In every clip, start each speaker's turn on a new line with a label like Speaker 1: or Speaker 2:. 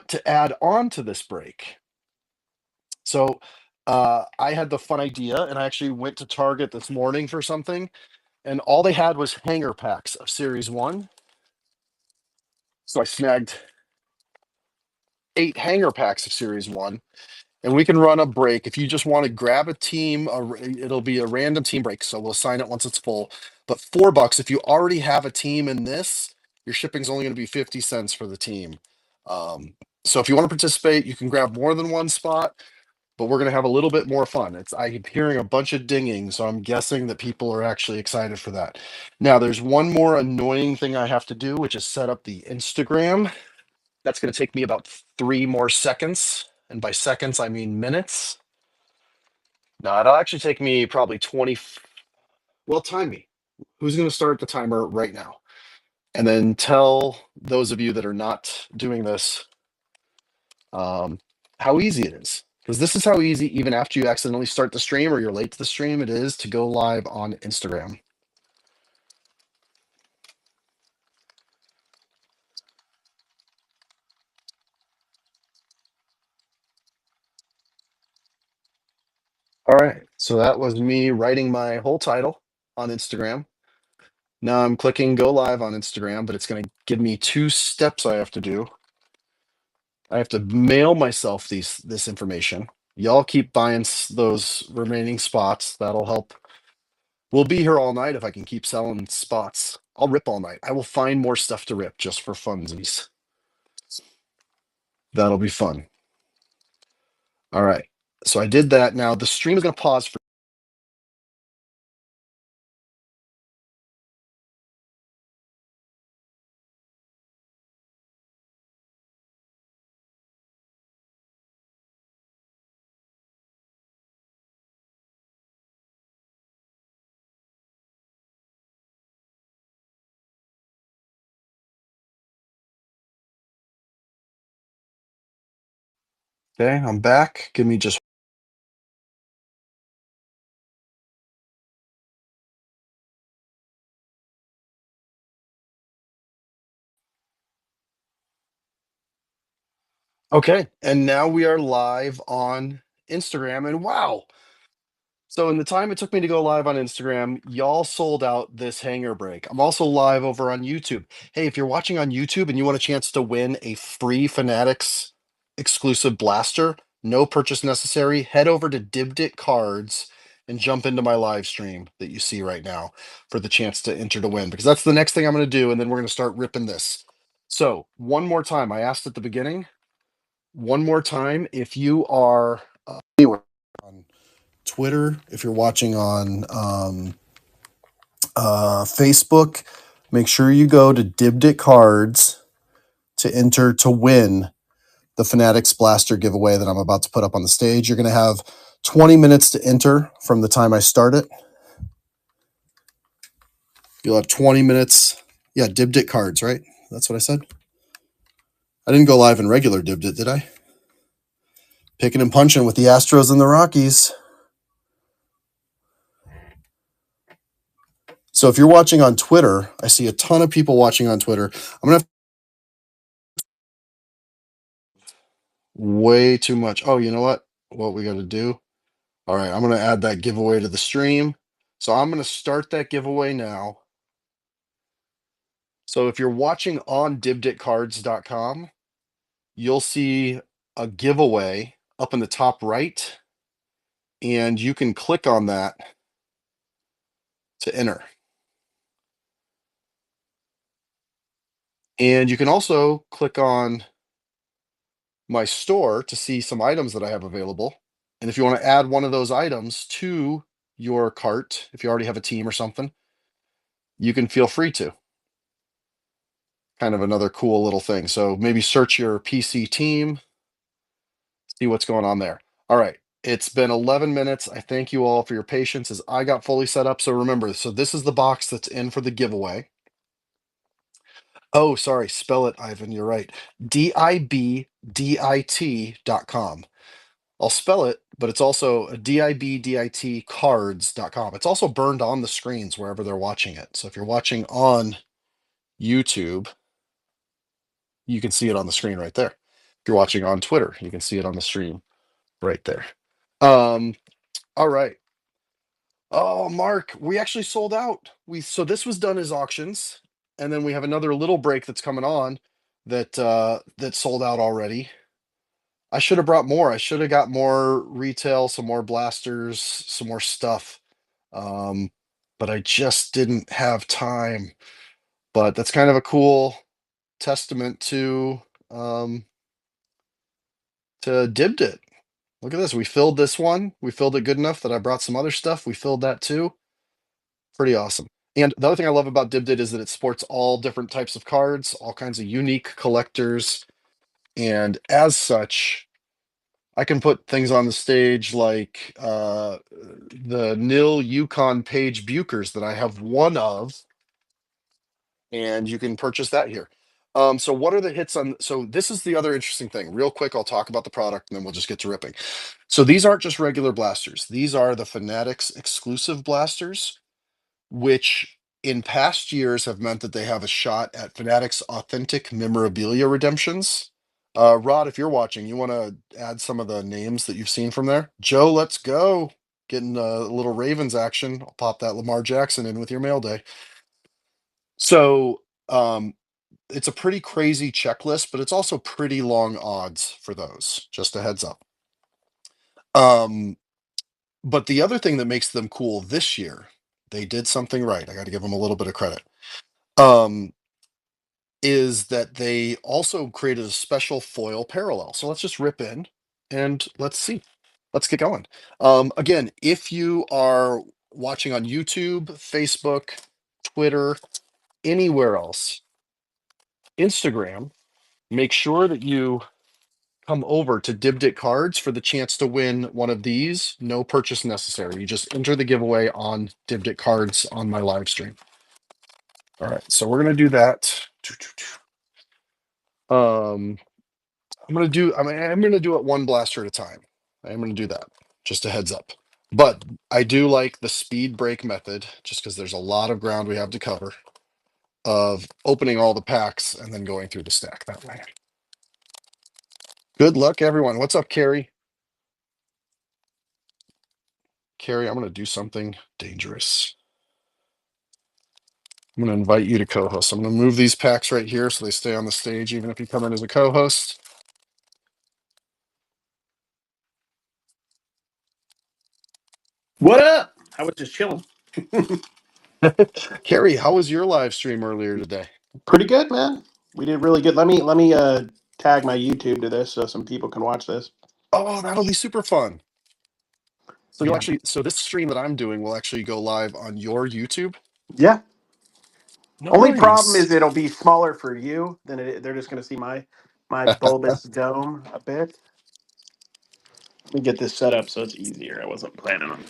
Speaker 1: to add on to this break. So I had the fun idea, and I actually went to Target this morning for something, and all they had was hanger packs of Series 1. So I snagged 8 hanger packs of Series 1, and we can run a break. If you just want to grab a team, it'll be a random team break, so we'll sign it once it's full. But $4, if you already have a team in this, your shipping's only going to be 50 cents for the team. So if you want to participate, you can grab more than one spot, but we're going to have a little bit more fun. I'm hearing a bunch of dinging, so I'm guessing that people are actually excited for that. Now, there's one more annoying thing I have to do, which is set up the Instagram. That's going to take me about 3 more seconds. And by seconds, I mean minutes. No, it'll actually take me probably 20. Well, time me. Who's going to start the timer right now? And then tell those of you that are not doing this how easy it is. Because this is how easy, even after you accidentally start the stream or you're late to the stream, it is to go live on Instagram. All right, so that was me writing my whole title on Instagram. Now I'm clicking go live on Instagram, but it's going to give me 2 steps I have to do. I have to mail myself this information. Y'all keep buying those remaining spots. That'll help. We'll be here all night if I can keep selling spots. I'll rip all night. I will find more stuff to rip just for funsies. That'll be fun. All right. So I did that. Now the stream is going to pause for. Okay, I'm back. Give me just. Okay, and now we are live on Instagram, and wow. So in the time it took me to go live on Instagram, y'all sold out this hanger break. I'm also live over on YouTube. Hey, if you're watching on YouTube and you want a chance to win a free Fanatics exclusive blaster, no purchase necessary, head over to Dibdit Cards and jump into my live stream that you see right now for the chance to enter to win, because that's the next thing I'm going to do, and then we're going to start ripping this. So one more time, I asked at the beginning, one more time, if you are anywhere on Twitter, if you're watching on Facebook, make sure you go to Dibdit Cards to enter to win the Fanatics Blaster giveaway that I'm about to put up on the stage. You're going to have 20 minutes to enter from the time I start it. You'll have 20 minutes. Yeah, Dibdit Cards, right? That's what I said. I didn't go live in regular Dibdit, did I? Picking and punching with the Astros and the Rockies. So if you're watching on Twitter, I see a ton of people watching on Twitter. I'm going to have way too much. Oh, you know what we got to do? All right, I'm going to add that giveaway to the stream. So I'm going to start that giveaway now. So if you're watching on dibditcards.com, you'll see a giveaway up in the top right, and you can click on that to enter. And you can also click on my store to see some items that I have available. And if you want to add one of those items to your cart, if you already have a team or something, you can feel free to. Kind of another cool little thing. So maybe search your PC team, see what's going on there. All right. It's been 11 minutes. I thank you all for your patience as I got fully set up. So remember, so this is the box that's in for the giveaway. Oh, sorry. Spell it, Ivan. You're right. DIBDIT.com. I'll spell it, but it's also DIBDIT cards.com. It's also burned on the screens wherever they're watching it. So if you're watching on YouTube, you can see it on the screen right there. you're watching on Twitter, you can see it on the stream right there. Um, all right. Oh, Mark, we actually sold out. So this was done as auctions, and then we have another little break that's coming on that sold out already. I should have brought more. I should have got more retail, some more blasters, some more stuff. Um, but I just didn't have time. But that's kind of a cool testament um to Dibdit. Look at this. We filled this one. We filled it good enough that I brought some other stuff. We filled that too. Pretty awesome. And the other thing I love about Dibdit is that it sports all different types of cards, all kinds of unique collectors. And as such, I can put things on the stage like the Nil Yukon Page Bukers that I have one of, and you can purchase that here. So what are the hits on? So this is the other interesting thing. Real quick, I'll talk about the product and then we'll just get to ripping. So these aren't just regular blasters. These are the Fanatics exclusive blasters, which in past years have meant that they have a shot at Fanatics authentic memorabilia redemptions. Rod, if you're watching, you want to add some of the names that you've seen from there? Joe, let's go. Getting a little Ravens action. I'll pop that Lamar Jackson in with your mail day. So it's a pretty crazy checklist, but it's also pretty long odds for those. Just a heads up. But the other thing that makes them cool this year, they did something right. I got to give them a little bit of credit. Is that they also created a special foil parallel. So let's just rip in and let's see. Let's get going. Again, if you are watching on YouTube, Facebook, Twitter, anywhere else, Instagram, make sure that you come over to Dibdit Cards for the chance to win one of these. No purchase necessary. You just enter the giveaway on Dibdit Cards on my live stream. All right, so we're gonna do that. I'm gonna do it one blaster at a time. I'm gonna do that. Just a heads up. But I do like the speed break method, just because there's a lot of ground we have to cover, of opening all the packs and then going through the stack that way. Good luck, everyone. What's up, Carrie? Carrie, I'm gonna do something dangerous. I'm gonna invite you to co-host. I'm gonna move these packs right here so they stay on the stage, even if you come in as a co-host.
Speaker 2: What up? I was just chilling.
Speaker 1: Carrie, how was your live stream earlier today?
Speaker 2: Pretty good, man. We did really good. Let me tag my YouTube to this so some people can watch this.
Speaker 1: Oh, that'll be super fun. So
Speaker 2: Yeah.
Speaker 1: so this stream that I'm doing will actually go live on your YouTube.
Speaker 2: Yeah. Only problem
Speaker 1: Nice.
Speaker 2: is it'll be smaller for you than they're just going to see my bulbous dome a bit. Let me get this set up so it's easier. I wasn't planning on.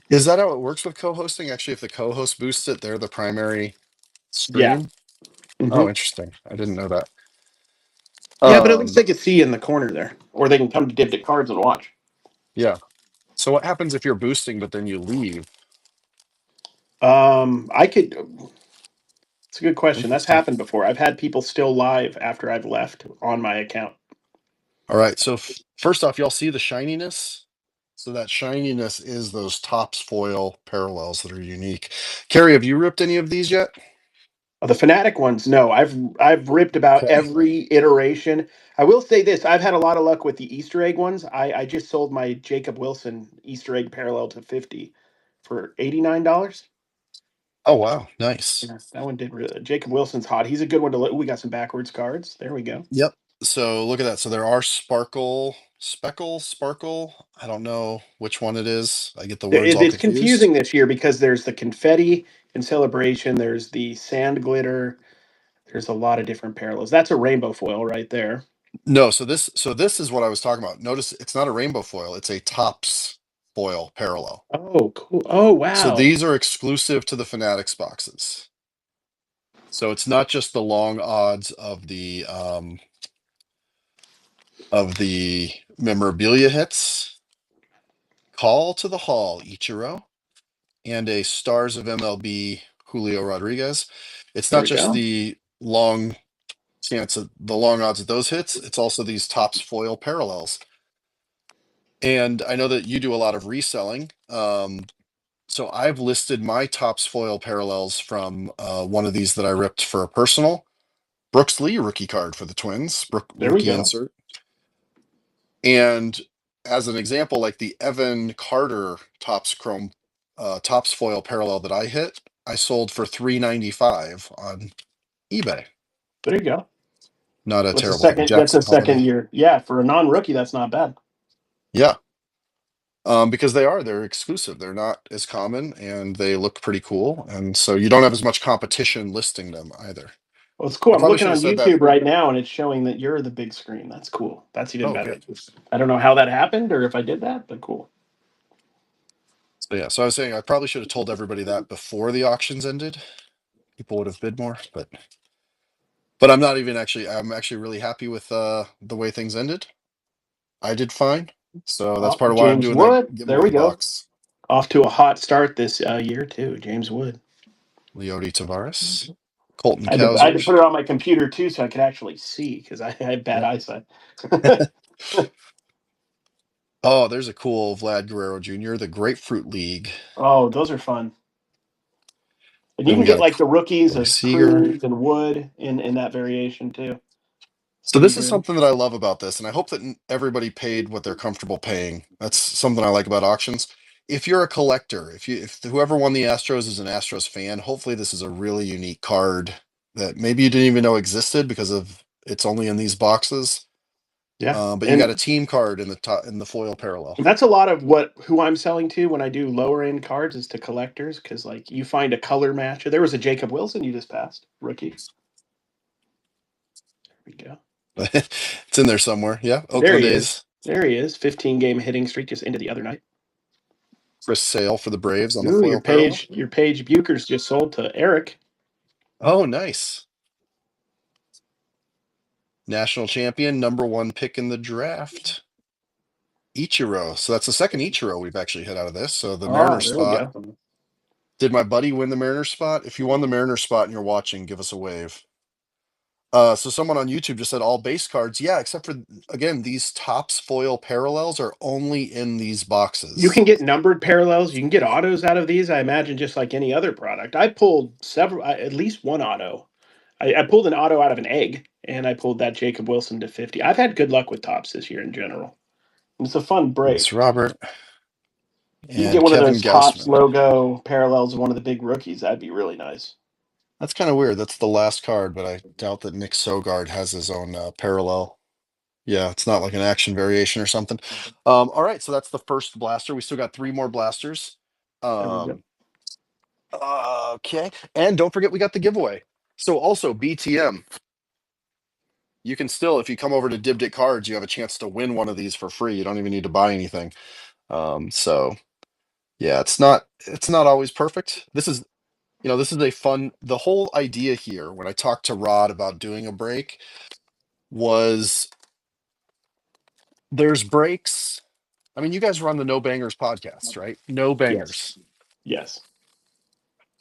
Speaker 1: Is that how it works with co-hosting? Actually, if the co-host boosts it, they're the primary
Speaker 2: Yeah.
Speaker 1: stream.
Speaker 2: Hmm.
Speaker 1: Oh, interesting. I didn't know that.
Speaker 2: Yeah, but at least
Speaker 1: Um,
Speaker 2: they can see in the corner there, or they can come to Dibdit Cards and watch.
Speaker 1: yeah. So what happens if you're boosting, but then you leave?
Speaker 2: I could. It's a good question. That's
Speaker 1: Interesting.
Speaker 2: happened before. I've had people still live after I've left on my account.
Speaker 1: All right. So first off, y'all see the shininess? So that shininess is those tops foil parallels that are unique. Carrie, have you ripped any of these yet?
Speaker 2: The Fnatic ones, no. I've ripped about
Speaker 1: Okay.
Speaker 2: every iteration. I will say this: I've had a lot of luck with the Easter egg ones. I just sold my Jacob Wilson Easter egg parallel to 50 for $89.
Speaker 1: Oh, wow. Nice.
Speaker 2: Yes, that one did really. Jacob Wilson's hot. He's a good one to look. We got some backwards cards. There we go.
Speaker 1: Yep. So look at that. So there are sparkle. I don't know which one it is. I get the words all
Speaker 2: It's
Speaker 1: confused.
Speaker 2: confusing this year because there's the confetti in celebration. There's the sand glitter. There's a lot of different parallels. That's a rainbow foil right there.
Speaker 1: No, so this is what I was talking about. Notice it's not a rainbow foil, it's a tops foil parallel.
Speaker 2: Oh, cool. Oh,
Speaker 1: So
Speaker 2: wow.
Speaker 1: these are exclusive to the Fanatics boxes. So it's not just the long odds of the memorabilia hits. Call to the Hall, Ichiro, and a Stars of MLB Julio Rodriguez. It's
Speaker 2: There
Speaker 1: not
Speaker 2: we
Speaker 1: just
Speaker 2: go.
Speaker 1: the long chance of the long odds of those hits. It's also these Topps foil parallels. And I know that you do a lot of reselling. So I've listed my Topps foil parallels from one of these that I ripped for a personal. Brooks Lee rookie card for the Twins,
Speaker 2: There we
Speaker 1: rookie
Speaker 2: go.
Speaker 1: insert. And as an example, like the Evan Carter Topps foil parallel that I hit, I sold for $395 on eBay.
Speaker 2: There you go.
Speaker 1: Not a
Speaker 2: What's the
Speaker 1: terrible thing.
Speaker 2: second? That's
Speaker 1: Jackson
Speaker 2: a second
Speaker 1: Holiday.
Speaker 2: year. Yeah, for a non-rookie, that's not bad.
Speaker 1: Yeah. Because they're exclusive. They're not as common and they look pretty cool. And so you don't have as much competition listing them either.
Speaker 2: Well, it's cool.
Speaker 1: I
Speaker 2: I'm
Speaker 1: probably
Speaker 2: looking
Speaker 1: should have
Speaker 2: on
Speaker 1: said that.
Speaker 2: YouTube right now, and it's showing that you're the big screen. That's cool. That's even
Speaker 1: Oh,
Speaker 2: better.
Speaker 1: good.
Speaker 2: I don't know how that happened or if I did that, but cool.
Speaker 1: So yeah, so I was saying I probably should have told everybody that before the auctions ended. People would have bid more, but I'm actually really happy with the way things ended. I did fine. So that's
Speaker 2: Oh,
Speaker 1: part of why I'm
Speaker 2: James
Speaker 1: doing that
Speaker 2: Wood. There we
Speaker 1: giveaway
Speaker 2: go.
Speaker 1: box.
Speaker 2: Off to a hot start this year too. James Wood.
Speaker 1: Leody Tavares, Colton
Speaker 2: I had to put
Speaker 1: Cowsers.
Speaker 2: it on my computer too, so I could actually see because I had bad
Speaker 1: Yeah.
Speaker 2: eyesight.
Speaker 1: Oh, there's a cool Vlad Guerrero Jr., the Grapefruit League.
Speaker 2: Oh, those are fun. And you
Speaker 1: Then
Speaker 2: can
Speaker 1: we
Speaker 2: get
Speaker 1: got a
Speaker 2: like the rookies
Speaker 1: Corey
Speaker 2: of
Speaker 1: Seager.
Speaker 2: Cruz and Wood in that variation too.
Speaker 1: So
Speaker 2: Pretty
Speaker 1: this is
Speaker 2: good.
Speaker 1: something that I love about this, and I hope that everybody paid what they're comfortable paying. That's something I like about auctions. If you're a collector, if whoever won the Astros is an Astros fan, hopefully this is a really unique card that maybe you didn't even know existed because of it's only in these boxes.
Speaker 2: Yeah,
Speaker 1: But you got a
Speaker 2: and
Speaker 1: team card in the top in the foil parallel.
Speaker 2: that's a lot of who I'm selling to when I do lower end cards is to collectors because like you find a color match. There was a Jacob Wilson you just passed rookie. There we go.
Speaker 1: It's in there somewhere. Yeah,
Speaker 2: There
Speaker 1: Oakland
Speaker 2: he is.
Speaker 1: A's.
Speaker 2: 15-game hitting streak just into the other night.
Speaker 1: Chris Sale for the Braves on the
Speaker 2: Ooh,
Speaker 1: foil parallel.
Speaker 2: your Page Buchers just sold to Eric.
Speaker 1: Oh, nice. National champion, number one pick in the draft. Ichiro. So that's the second Ichiro we've actually hit out of this. So the
Speaker 2: Oh,
Speaker 1: Mariner
Speaker 2: there we
Speaker 1: spot.
Speaker 2: go.
Speaker 1: Did my buddy win the Mariner spot? If you won the Mariner spot and you're watching, give us a wave. So someone on YouTube just said all base cards. Yeah, except for again, these Topps foil parallels are only in these
Speaker 2: You
Speaker 1: boxes.
Speaker 2: can get numbered parallels. You can get autos out of these. I imagine just like any other product. I pulled several, at least one auto. I pulled an auto out of an egg, and I pulled that Jacob Wilson to 50. I've had good luck with tops this year in general. It's a fun
Speaker 1: It's
Speaker 2: break.
Speaker 1: Robert
Speaker 2: You can get
Speaker 1: and
Speaker 2: one of
Speaker 1: Kevin
Speaker 2: those tops
Speaker 1: Gaussman.
Speaker 2: logo parallels of one of the big rookies. That'd be really nice.
Speaker 1: That's kind of weird. That's the last card, but I doubt that Nick Sogard has his own parallel. Yeah, it's not like an action variation or something. All right, so that's the first blaster. We still got three more blasters.
Speaker 2: There we go.
Speaker 1: Um, okay, and don't forget we got the giveaway. So also BTM, you can still, if you come over to Dibdit Cards, you have a chance to win one of these for free. You don't even need to buy anything. So yeah, it's not always perfect. This is a fun. The whole idea here, when I talked to Rod about doing a break, was there's breaks. I mean, you guys run the No Bangers podcast, right? No
Speaker 2: Yes.
Speaker 1: Bangers.
Speaker 2: Yes.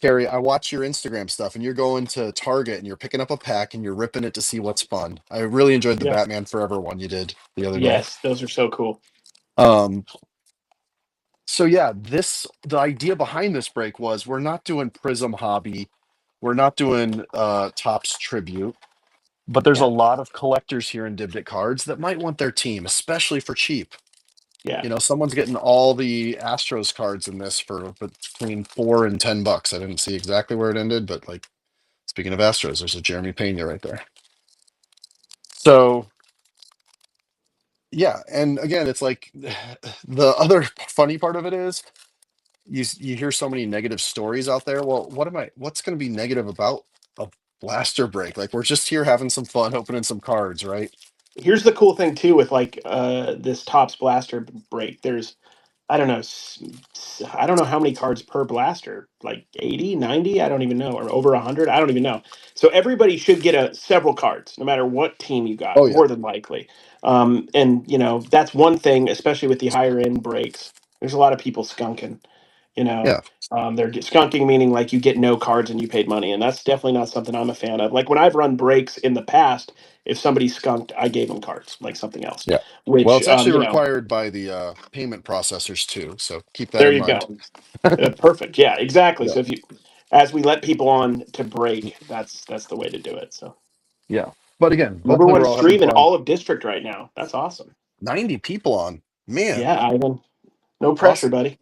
Speaker 1: Carrie, I watch your Instagram stuff and you're going to Target and you're picking up a pack and you're ripping it to see what's fun. I really enjoyed the
Speaker 2: Yeah.
Speaker 1: Batman Forever one you did the other day.
Speaker 2: Yes. Those are so cool.
Speaker 1: Um, so yeah, the idea behind this break was we're not doing Prism Hobby, we're not doing Topps Tribute, but there's a
Speaker 2: Yeah.
Speaker 1: lot of collectors here in Dibdit Cards that might want their team, especially for cheap.
Speaker 2: Yeah.
Speaker 1: Someone's getting all the Astros cards in this for between $4 and $10. I didn't see exactly where it ended, but like speaking of Astros, there's a Jeremy Pena right there. So yeah, and again, it's like the other funny part of it is you hear so many negative stories out there. Well, what's going to be negative about a blaster break? Like we're just here having some fun, opening some cards, right?
Speaker 2: Here's the cool thing too with like this tops blaster break. There's I don't know. I don't know how many cards per blaster, like 80, 90. I don't even know, or over 100. I don't even know. So everybody should get several cards, no matter what team you got,
Speaker 1: Oh yeah.
Speaker 2: more than likely. And, that's one thing, especially with the higher end breaks. There's a lot of people skunking.
Speaker 1: Yeah.
Speaker 2: They're skunking, meaning like you get no cards and you paid money, and that's definitely not something I'm a fan of. Like when I've run breaks in the past, if somebody skunked, I gave them cards, like something else.
Speaker 1: Yeah. Well,
Speaker 2: Which
Speaker 1: it's actually required by the payment processors too. So keep that
Speaker 2: there
Speaker 1: in
Speaker 2: you
Speaker 1: mind.
Speaker 2: go. Perfect. Yeah, exactly.
Speaker 1: Yeah.
Speaker 2: So if you, as we let people on to break, that's the way to do it. So
Speaker 1: Yeah. But again,
Speaker 2: number
Speaker 1: hopefully
Speaker 2: one
Speaker 1: we're all having
Speaker 2: stream in
Speaker 1: fun.
Speaker 2: all of District right now. That's awesome.
Speaker 1: 90 people on. Man,
Speaker 2: Yeah, Ivan. No pressure,
Speaker 1: awesome.
Speaker 2: buddy.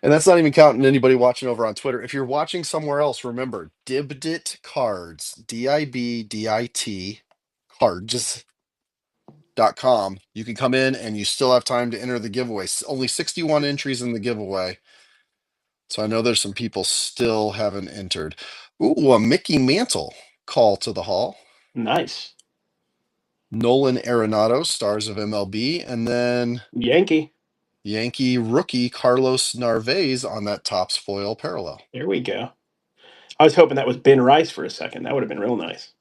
Speaker 1: And that's not even counting anybody watching over on Twitter. If you're watching somewhere else, remember Dibdit Cards, Dibdit cards.com. You can come in and you still have time to enter the giveaway. Only 61 entries in the giveaway. So I know there's some people still haven't entered. Ooh, a Mickey Mantle call to the hall.
Speaker 2: Nice.
Speaker 1: Nolan Arenado, stars of MLB, and then
Speaker 2: Yankee.
Speaker 1: Yankee rookie Carlos Narvaez on that Topps foil parallel.
Speaker 2: There we go. I was hoping that was Ben Rice for a second. That would have been real nice.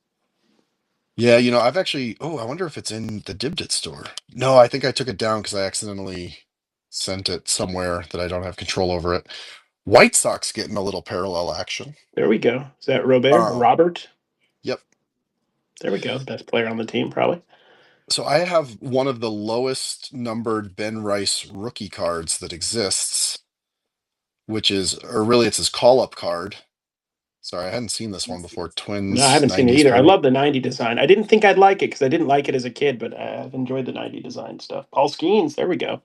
Speaker 1: Yeah, I've actually. Oh, I wonder if it's in the Dibdit store. No, I think I took it down because I accidentally sent it somewhere that I don't have control over it. White Sox getting a little parallel action.
Speaker 2: There we go. Is that Robert?
Speaker 1: Uh,
Speaker 2: Robert?
Speaker 1: yep.
Speaker 2: There we go. Best player on the team, probably.
Speaker 1: So I have one of the lowest numbered Ben Rice rookie cards that exists, which is, or really, it's his call up card. Sorry, I hadn't seen this one before.
Speaker 2: No, I
Speaker 1: Twins
Speaker 2: haven't seen it
Speaker 1: 90s
Speaker 2: either. I
Speaker 1: parallel.
Speaker 2: love the 90 design. I didn't think I'd like it because I didn't like it as a kid, but I've enjoyed the 90 design stuff. Paul Skeens, there we go.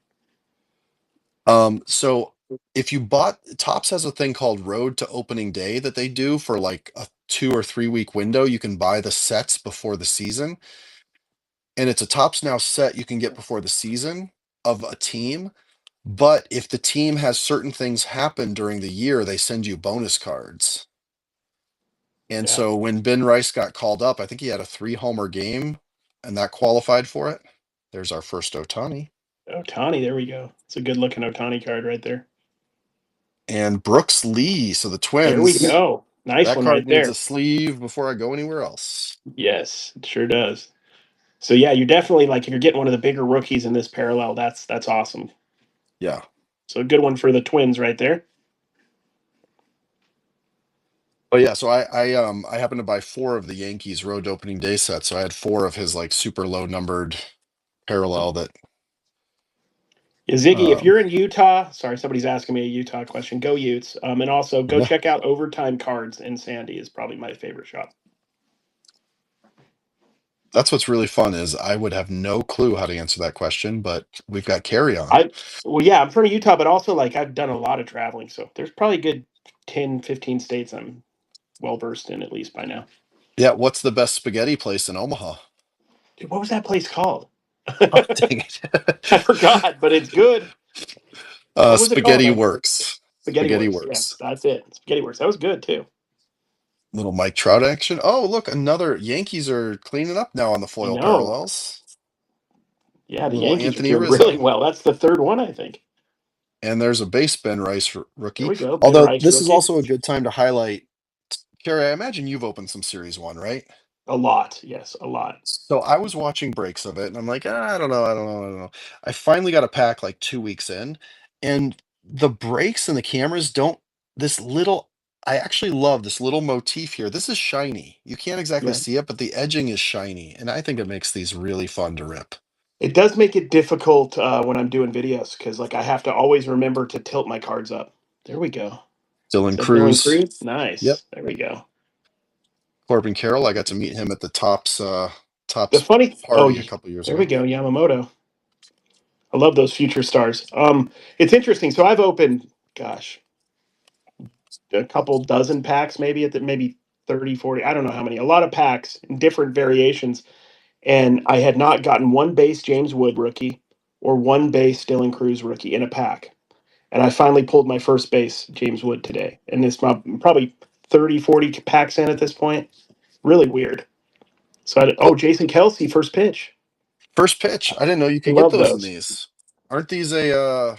Speaker 1: So if you bought Topps has a thing called Road to Opening Day that they do for like a 2 or 3 week window. You can buy the sets before the season, and it's a Topps Now set you can get before the season of a team. But if the team has certain things happen during the year, they send you bonus cards. And
Speaker 2: Yeah.
Speaker 1: so when Ben Rice got called up, I think he had a 3 homer game, and that qualified for it. There's our first Ohtani.
Speaker 2: Ohtani, there we go. It's a good looking Ohtani card right there.
Speaker 1: And Brooks Lee. So the
Speaker 2: There we
Speaker 1: Twins,
Speaker 2: go. Nice
Speaker 1: that
Speaker 2: one
Speaker 1: card
Speaker 2: right
Speaker 1: needs a
Speaker 2: there.
Speaker 1: sleeve before I go anywhere else.
Speaker 2: Yes, it sure does. So yeah, you're definitely like if you're getting one of the bigger rookies in this parallel, that's awesome.
Speaker 1: Yeah.
Speaker 2: So a good one for the Twins right there.
Speaker 1: But yeah, so I happened to buy 4 of the Yankees road opening day sets. So I had 4 of his like super low numbered parallel that
Speaker 2: Yeah, Ziggy, if
Speaker 1: um
Speaker 2: you're in Utah, sorry, somebody's asking me a Utah question. Go Utes. And also go
Speaker 1: yeah.
Speaker 2: check out Overtime Cards in Sandy is probably my favorite shop.
Speaker 1: That's what's really fun is I would have no clue how to answer that question, but we've got Carrie on.
Speaker 2: Yeah, I'm from Utah, but also like I've done a lot of traveling, so there's probably good 10, 15 states I'm well versed in at least by now.
Speaker 1: Yeah, what's the best spaghetti place in Omaha?
Speaker 2: Dude, what was that place called?
Speaker 1: Oh, dang
Speaker 2: I
Speaker 1: it.
Speaker 2: forgot, but it's good. What was it called?
Speaker 1: Spaghetti Works.
Speaker 2: Spaghetti
Speaker 1: Spaghetti
Speaker 2: Works. Yes,
Speaker 1: Works.
Speaker 2: that's it. Spaghetti Works. That was good too.
Speaker 1: Little Mike Trout action. Oh, look, another Yankees are cleaning up now on the
Speaker 2: I
Speaker 1: foil
Speaker 2: know.
Speaker 1: parallels.
Speaker 2: Yeah, the
Speaker 1: Little
Speaker 2: Yankees are
Speaker 1: Anthony
Speaker 2: doing really
Speaker 1: Rizzo.
Speaker 2: well. That's the third one, I think.
Speaker 1: And there's a base Ben Rice
Speaker 2: There
Speaker 1: rookie.
Speaker 2: we go. Ben
Speaker 1: Although
Speaker 2: Rice
Speaker 1: this is
Speaker 2: rookie.
Speaker 1: also a good time to highlight, Carrie, I imagine you've opened some Series 1, right?
Speaker 2: A lot. Yes, a lot.
Speaker 1: So I was watching breaks of it and I'm like, I don't know, I don't know, I don't know. I finally got a pack like 2 weeks in, and the breaks and the cameras don't, this little, I actually love this little motif here. This is shiny. You can't exactly
Speaker 2: Yeah.
Speaker 1: see it, but the edging is shiny. And I think it makes these really fun to rip.
Speaker 2: It does make it difficult when I'm doing videos because like I have to always remember to tilt my cards up. There we go. Is
Speaker 1: Dylan
Speaker 2: that Dylan
Speaker 1: Cruz.
Speaker 2: Cruz?
Speaker 1: Yep.
Speaker 2: Nice. There we go.
Speaker 1: Corbin Carroll. I got to meet him at the Tops
Speaker 2: The
Speaker 1: Tops
Speaker 2: funny,
Speaker 1: party a couple years
Speaker 2: there we
Speaker 1: ago.
Speaker 2: go, Yamamoto. I love those future stars. It's interesting. So I've opened, gosh, a couple dozen packs, maybe at the maybe 30, 40. I don't know how many. A lot of packs in different variations. And I had not gotten one base James Wood rookie or one base Dylan Cruz rookie in a pack. And I finally pulled my first base James Wood today. And it's probably 30, 40 packs in at this point. Really weird. So
Speaker 1: Oh,
Speaker 2: Jason Kelsey, first pitch.
Speaker 1: first pitch. I didn't know you
Speaker 2: I
Speaker 1: could get
Speaker 2: love
Speaker 1: those in
Speaker 2: those.
Speaker 1: these. Aren't these a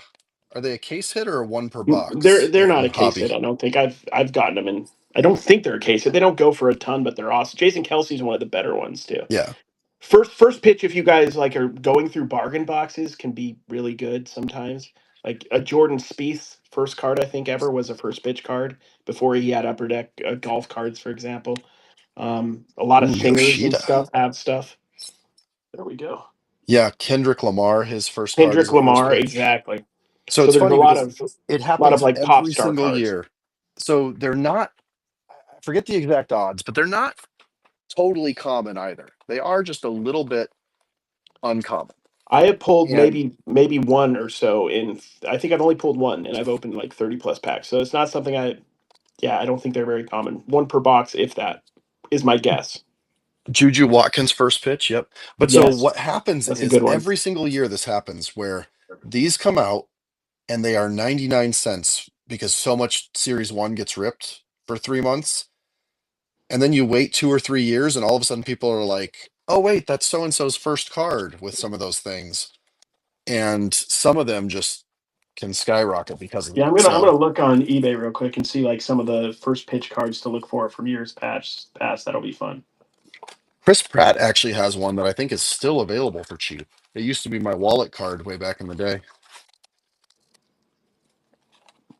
Speaker 1: are they a case hit or a one per
Speaker 2: They're
Speaker 1: box
Speaker 2: they're not
Speaker 1: in
Speaker 2: a case
Speaker 1: hobby?
Speaker 2: hit. I don't think I've gotten them in. I don't think they're a case hit. They don't go for a ton, but they're awesome. Jason Kelsey's one of the better ones too.
Speaker 1: Yeah.
Speaker 2: First pitch, if you guys like are going through bargain boxes, can be really good sometimes. Like a Jordan Spieth first card, I think ever was a first pitch card before he had Upper Deck golf cards, for example. A lot of
Speaker 1: Ooh,
Speaker 2: singers and
Speaker 1: Yoshida.
Speaker 2: stuff have stuff. There we go.
Speaker 1: Yeah, Kendrick Lamar, his first card is
Speaker 2: Kendrick
Speaker 1: a first
Speaker 2: Lamar,
Speaker 1: pitch.
Speaker 2: exactly.
Speaker 1: So
Speaker 2: So
Speaker 1: it's
Speaker 2: there's
Speaker 1: funny because it
Speaker 2: a lot of
Speaker 1: happens
Speaker 2: like pop
Speaker 1: every
Speaker 2: star
Speaker 1: single
Speaker 2: cards.
Speaker 1: year. So they're not, I forget the exact odds, but they're not totally common either. They are just a little bit uncommon.
Speaker 2: I have pulled
Speaker 1: And
Speaker 2: maybe one or so in. I think I've only pulled one, and I've opened like 30 plus packs. So it's not something I. Yeah, I don't think they're very common. One per box, if that, is my guess.
Speaker 1: Juju Watkins first pitch, yep. But so
Speaker 2: Yes,
Speaker 1: what happens
Speaker 2: that's a
Speaker 1: is
Speaker 2: good one.
Speaker 1: every single year this happens where these come out and they are 99 cents because so much series 1 gets ripped for 3 months. And then you wait 2 or 3 years and all of a sudden people are like, "Oh wait, that's so and so's first card" with some of those things. And some of them just can skyrocket because of
Speaker 2: Yeah,
Speaker 1: that.
Speaker 2: I'm
Speaker 1: So
Speaker 2: gonna look on eBay real quick and see like some of the first pitch cards to look for from years past. That'll be fun.
Speaker 1: Chris Pratt actually has one that I think is still available for cheap. It used to be my wallet card way back in the day.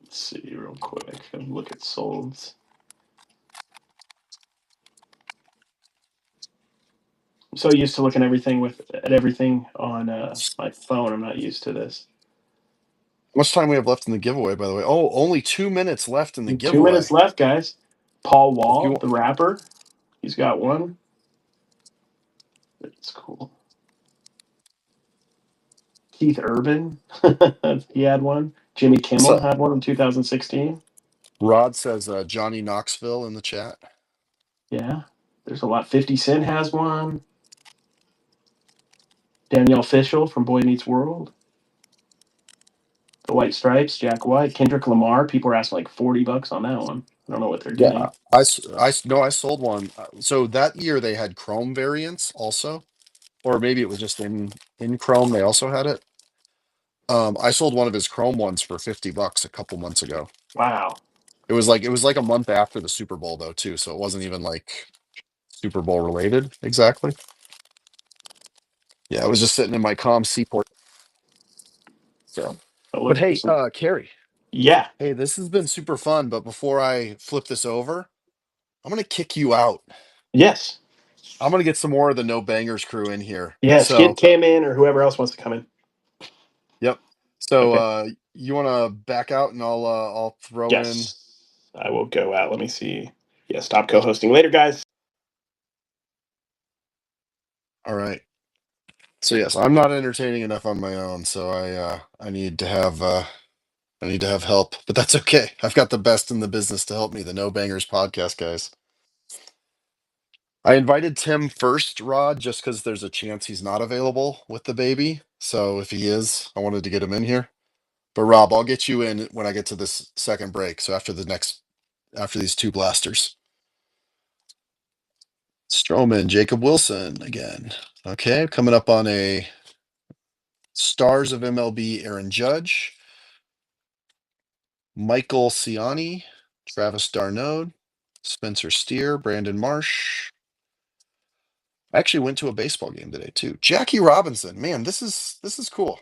Speaker 2: Let's see real quick and look at solds. I'm so used to looking at everything on my phone. I'm not used to this.
Speaker 1: How much time we have left in the giveaway, by the way? Oh, only 2 minutes left in the
Speaker 2: 2 minutes
Speaker 1: giveaway.
Speaker 2: left, guys. Paul
Speaker 1: If you
Speaker 2: Wall,
Speaker 1: want,
Speaker 2: the rapper, he's got one. It's cool. Keith Urban, he had one. Jimmy
Speaker 1: what's
Speaker 2: Kimmel
Speaker 1: up?
Speaker 2: had one in 2016.
Speaker 1: Rod says Johnny Knoxville in the chat.
Speaker 2: Yeah, there's a lot. 50 Cent has one. Danielle Fishel from Boy Meets World. The White Stripes, Jack White, Kendrick Lamar. People are asking like $40 on that one. I don't know what they're
Speaker 1: Yeah,
Speaker 2: getting.
Speaker 1: no, I sold one. So that year they had Chrome variants also, or maybe it was just in Chrome. They also had it. I sold one of his Chrome ones for $50 a couple months ago.
Speaker 2: Wow.
Speaker 1: It was like a month after the Super Bowl though too, so it wasn't even like Super Bowl related exactly. Yeah, it was just sitting in my calm seaport. So,
Speaker 2: But
Speaker 1: but
Speaker 2: look,
Speaker 1: hey, Carrie,
Speaker 2: yeah.
Speaker 1: hey, this has been super fun. But before I flip this over, I'm gonna kick you out.
Speaker 2: Yes.
Speaker 1: I'm gonna get some more of the No Bangers crew in here.
Speaker 2: Yes. Get
Speaker 1: So,
Speaker 2: Cam in or whoever else wants to come in.
Speaker 1: yep. So,
Speaker 2: Okay.
Speaker 1: you wanna back out and I'll throw in.
Speaker 2: Yes. I will go out. Let me see. Yeah, stop co hosting later, guys.
Speaker 1: All right. So yes, I'm not entertaining enough on my own. So I need to have help, but that's okay. I've got the best in the business to help me, the No Bangers podcast guys. I invited Tim first, Rod, just because there's a chance he's not available with the baby. So if he is, I wanted to get him in here. But Rob, I'll get you in when I get to this second break. So after these two blasters. Stroman, Jacob Wilson again. Okay, coming up on a Stars of MLB Aaron Judge, Michael Ciani, Travis Darnode, Spencer Steer, Brandon Marsh. I actually went to a baseball game today too. Jackie Robinson, man, this is cool.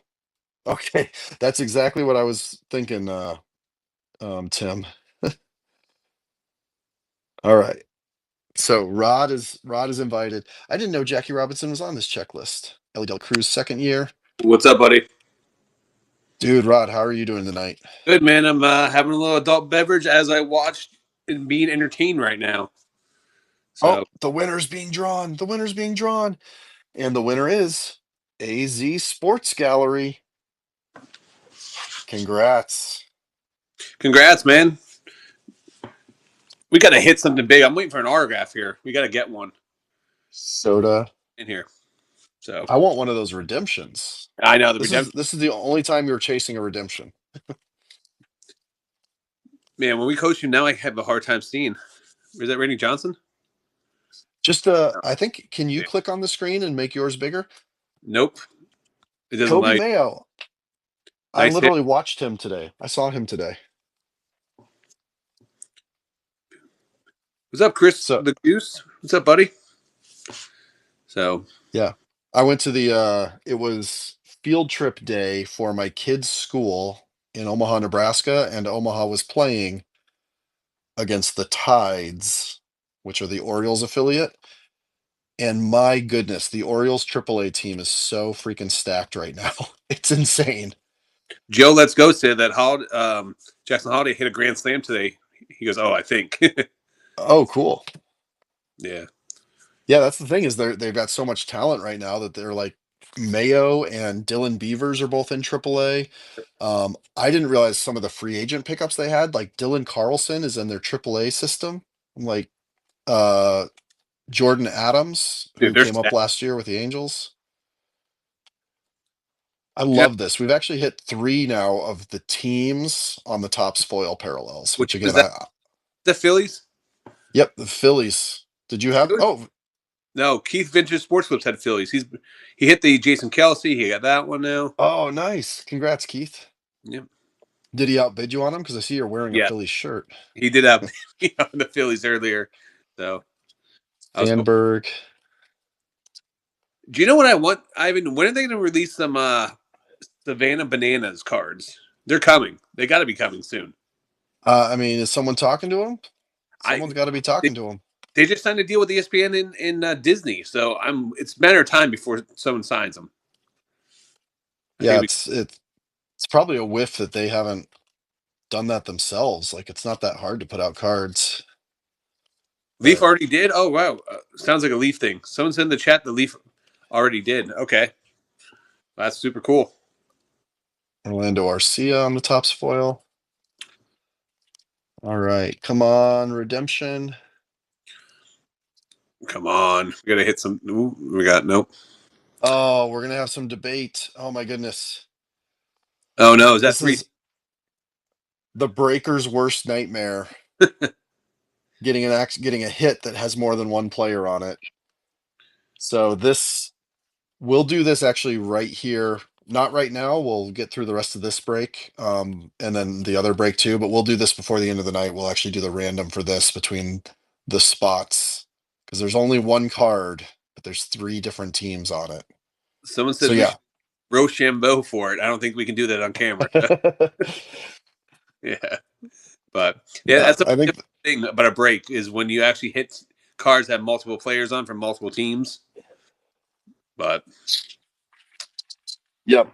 Speaker 1: Okay, that's exactly what I was thinking, Tim. All right, so Rod is invited. I didn't know Jackie Robinson was on this checklist. Ellie Del Cruz second year,
Speaker 3: What's up, buddy?
Speaker 1: dude. Rod, how are you doing tonight?
Speaker 3: Good, man. I'm having a little adult beverage as I watch and being entertained right now.
Speaker 1: Oh,
Speaker 3: So,
Speaker 1: the winner's being drawn. The winner's being drawn, and the winner is AZ Sports Gallery. Congrats.
Speaker 3: congrats, man. We got to hit something big. I'm waiting for an autograph here. We got to get one
Speaker 1: Soda.
Speaker 3: in here. So,
Speaker 1: I want one of those redemptions.
Speaker 3: I know the
Speaker 1: This is
Speaker 3: redemption.
Speaker 1: this is the only time you're chasing a redemption.
Speaker 3: Man, when we coach you now, I have a hard time seeing. Is that Randy Johnson?
Speaker 1: Just
Speaker 3: No.
Speaker 1: I think can you click on the screen and make yours bigger?
Speaker 3: Nope. It doesn't
Speaker 1: Kobe
Speaker 3: like.
Speaker 1: Mayo. I
Speaker 3: Nice hit.
Speaker 1: literally watched him today. I saw him today.
Speaker 3: What's up, Chris
Speaker 1: So
Speaker 3: the Goose? What's up, buddy? So,
Speaker 1: yeah. I went to the it was field trip day for my kids' school. in Omaha, Nebraska, and Omaha was playing against the Tides, which are the Orioles affiliate. And my goodness, the Orioles AAA team is so freaking stacked right now. It's insane.
Speaker 3: Joe, let's go said that Jackson Holiday hit a grand slam today. He goes, "Oh, I think."
Speaker 1: Oh, cool.
Speaker 3: Yeah.
Speaker 1: Yeah, that's the thing is they've got so much talent right now that they're like Mayo and Dylan Beavers are both in AAA. I didn't realize some of the free agent pickups they had, like Dylan Carlson is in their AAA system. Like uh Jordan Adams,
Speaker 3: Dude,
Speaker 1: who
Speaker 3: they're
Speaker 1: came up
Speaker 3: stacked.
Speaker 1: last year with the Angels. I
Speaker 3: Yeah.
Speaker 1: love this. We've actually hit three now of the teams on the top spoil parallels,
Speaker 3: Which
Speaker 1: which
Speaker 3: is
Speaker 1: again,
Speaker 3: that? The Phillies?
Speaker 1: yep, the Phillies. Did you have, oh,
Speaker 3: No, Keith Vintage Sports Clips had Phillies. He hit the Jason Kelsey. He got that one now.
Speaker 1: oh, nice. Congrats, Keith.
Speaker 3: Yep.
Speaker 1: Did he outbid you on him? Because I see you're wearing a
Speaker 3: Yeah,
Speaker 1: Phillies shirt.
Speaker 3: he did have the Phillies earlier. So I was hoping.
Speaker 1: Sandberg.
Speaker 3: Do you know what I want, Ivan? When are they going to release some Savannah Bananas cards? They're coming. They got to be coming soon.
Speaker 1: I mean, is someone talking to him?
Speaker 3: I
Speaker 1: Someone's got to be
Speaker 3: they,
Speaker 1: talking to him.
Speaker 3: they just signed a deal with ESPN in Disney, so it's a matter of time before someone signs them. I think
Speaker 1: Yeah,
Speaker 3: it'll be.
Speaker 1: it's probably a whiff that they haven't done that themselves. Like it's not that hard to put out cards.
Speaker 3: Leaf
Speaker 1: But
Speaker 3: already did. Oh wow, sounds like a Leaf thing. Someone said in the chat the Leaf already did. Okay, that's super cool.
Speaker 1: Orlando Arcia on the top spoil. All right, come on, redemption.
Speaker 3: Come on, we gotta hit some. Ooh, we got nope.
Speaker 1: Oh, we're gonna have some debate. Oh my goodness,
Speaker 3: Oh no, is that
Speaker 1: this
Speaker 3: three?
Speaker 1: is the breaker's worst nightmare. Getting a hit that has more than one player on it. So this we'll do this actually right here. Not right now. We'll get through the rest of this break, and then the other break too. But we'll do this before the end of the night. We'll actually do the random for this between the spots because there's only one card, but there's three different teams on it.
Speaker 3: Someone
Speaker 1: So
Speaker 3: says we
Speaker 1: yeah,
Speaker 3: should Rochambeau for it. I don't think we can do that on camera. Yeah, but yeah,
Speaker 1: yeah.
Speaker 3: that's the
Speaker 1: I think
Speaker 3: thing about a break is when you actually hit cards that have multiple players on from multiple teams. But
Speaker 1: yep.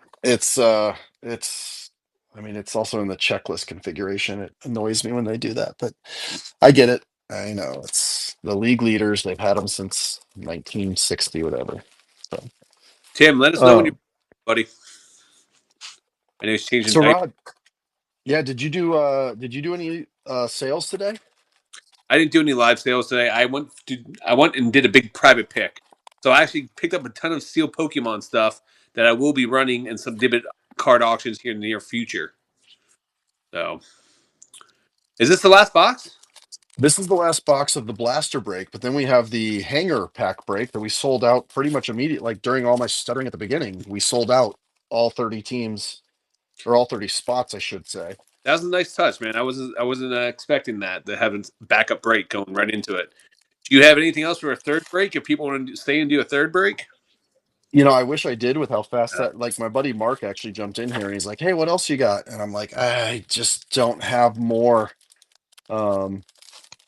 Speaker 1: It's I mean it's also in the checklist configuration. It annoys me when they do that, but I get it. I know it's the league leaders. They've had them since 1960, whatever. So,
Speaker 3: Tim, let us know when you're
Speaker 1: um,
Speaker 3: buddy. I know he's changing
Speaker 1: so
Speaker 3: diapers.
Speaker 1: Rod, yeah, did you do any sales today?
Speaker 3: I didn't do any live sales today. I went and did a big private pick. So I actually picked up a ton of sealed Pokemon stuff that I will be running in some Dibbit card auctions here in the near future. So is this the last box?
Speaker 1: This is the last box of the blaster break, but then we have the hanger pack break that we sold out pretty much immediately. Like during all my stuttering at the beginning, we sold out all 30 teams or all 30 spots, I should say.
Speaker 3: That was a nice touch, man. I wasn't expecting that to have a backup break going right into it. Do you have anything else for a third break? If people want to stay and do a third break,
Speaker 1: You know, I wish I did with how fast that, like my buddy Mark actually jumped in here and he's like, "Hey, what else you got?" And I'm like, "I just don't have more." Um,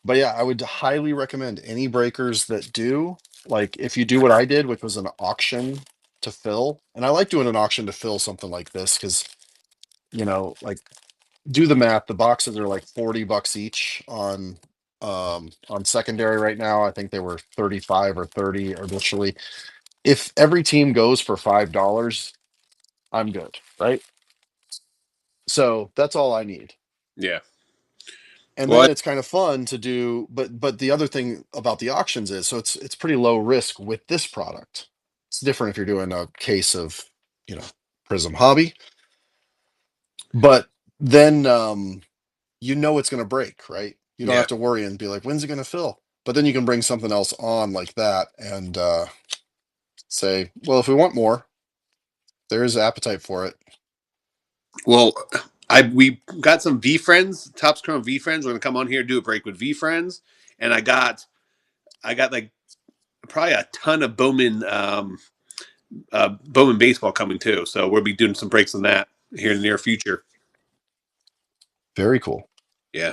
Speaker 1: but yeah, I would highly recommend any breakers that do, like if you do what I did, which was an auction to fill. And I like doing an auction to fill something like this because, like do the math, the boxes are like $40 each on secondary right now. I think they were 35 or 30 initially. If every team goes for $5, I'm good, right? So that's all I need.
Speaker 3: yeah.
Speaker 1: And
Speaker 3: Well,
Speaker 1: then it's kind of fun to do, but the other thing about the auctions is so it's pretty low risk with this product. It's different if you're doing a case of, you know, Prism Hobby, but then you know it's going to break, right? You don't
Speaker 3: yeah.
Speaker 1: have to worry and be like, when's it going to fill? But then you can bring something else on like that and say, well, if we want more, there is appetite for it.
Speaker 3: Well, we got some V friends, Topps Chrome V friends. We're gonna come on here and do a break with V friends, and I got like probably a ton of Bowman baseball coming too. So we'll be doing some breaks on that here in the near future.
Speaker 1: Very cool.
Speaker 3: Yeah.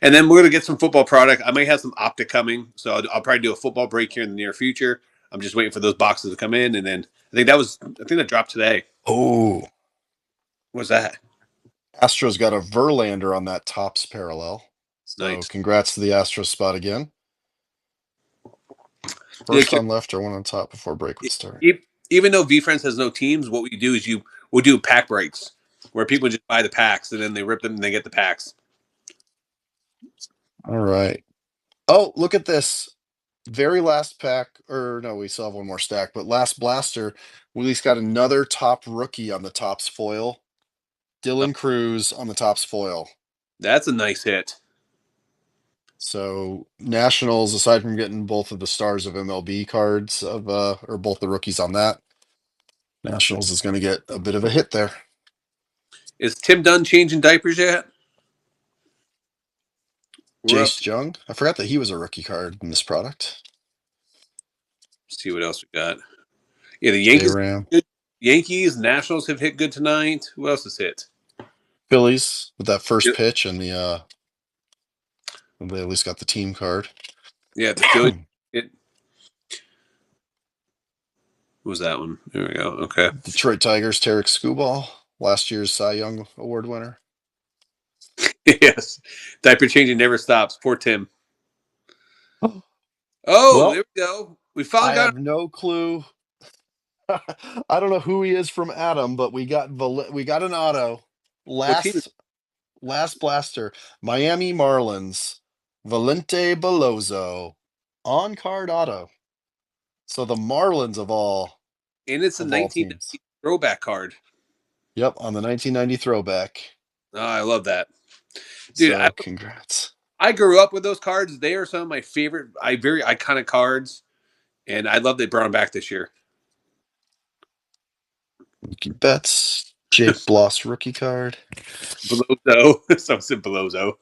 Speaker 3: And then we're going to get some football product. I might have some Optic coming, so I'll probably do a football break here in the near future. I'm just waiting for those boxes to come in, and then I think that dropped today.
Speaker 1: Oh,
Speaker 3: What's that?
Speaker 1: Astros got a Verlander on that tops parallel. So
Speaker 3: Nice.
Speaker 1: congrats to the Astros spot again.
Speaker 3: Yeah,
Speaker 1: First on left or one on top before break would start.
Speaker 3: even though V-Friends has no teams, what we do is we'll do pack breaks where people just buy the packs and then they rip them and they get the packs.
Speaker 1: All right. Oh, look at this. Very last pack, or no, we still have one more stack, but last blaster, Willie's got another top rookie on the tops foil.
Speaker 3: Oh,
Speaker 1: Dylan Cruz on the tops foil.
Speaker 3: that's a nice hit.
Speaker 1: So Nationals, aside from getting both of the stars of MLB cards of or both the rookies on that, Nationals is going to get a bit of a hit there.
Speaker 3: Is Tim Dunn changing diapers yet? We're up
Speaker 1: Jace
Speaker 3: to
Speaker 1: Jung. I forgot that he was a rookie card in this product.
Speaker 3: see what else we got. Yeah, the
Speaker 1: J
Speaker 3: Yankees.
Speaker 1: Ram.
Speaker 3: Good. Yankees, Nationals have hit good tonight. Who else has hit?
Speaker 1: Phillies with that first
Speaker 3: Yep.
Speaker 1: pitch and they at least got the team card.
Speaker 3: Yeah, the Phillies. Who was that one? There we go. Okay.
Speaker 1: Detroit Tigers, Tarek Skubal, last year's Cy Young Award winner.
Speaker 3: Yes. Diaper changing never stops. Poor Tim. Oh,
Speaker 1: Well,
Speaker 3: there we go. We finally
Speaker 1: I
Speaker 3: got
Speaker 1: have no clue. I don't know who he is from Adam, but we got an auto.
Speaker 3: what team is
Speaker 1: Last blaster, Miami Marlins, Valente Belozo, on card auto. So the Marlins of all
Speaker 3: and it's a
Speaker 1: teams.
Speaker 3: 1990 throwback card.
Speaker 1: Yep, on the 1990 throwback.
Speaker 3: Oh, I love that. Dude,
Speaker 1: So congrats.
Speaker 3: I grew up with those cards. They are some of my favorite, very iconic cards, and I love they brought them back this year.
Speaker 1: Mookie Betts, Jake Bloss rookie card.
Speaker 3: Belozo. Some said Belozo.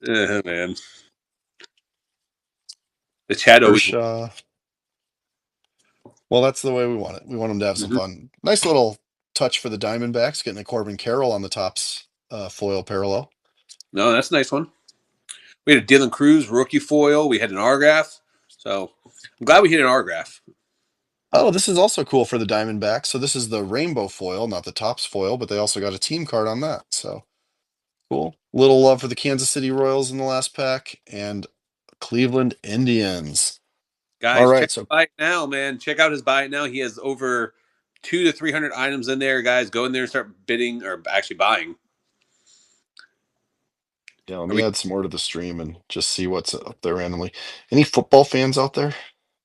Speaker 3: Man. The chat always.
Speaker 1: Kershaw. Well, that's the way we want it. We want them to have some
Speaker 3: Mhm.
Speaker 1: fun. Nice little touch for the Diamondbacks, getting a Corbin Carroll on the tops foil parallel.
Speaker 3: No, that's a nice one. We had a Dylan Cruz rookie foil. We had an autograph. So I'm glad we hit an autograph.
Speaker 1: Oh, this is also cool for the Diamondbacks. So this is the rainbow foil, not the tops foil, but they also got a team card on that. So cool. Little love for the Kansas City Royals in the last pack and Cleveland Indians.
Speaker 3: Guys,
Speaker 1: All right,
Speaker 3: check
Speaker 1: so
Speaker 3: his buy it now, man. Check out his buy it now. He has over 200 to 300 items in there, guys. Go in there and start bidding or actually buying.
Speaker 1: yeah, let me add some more to the stream and just see what's up there randomly. Any football fans out there?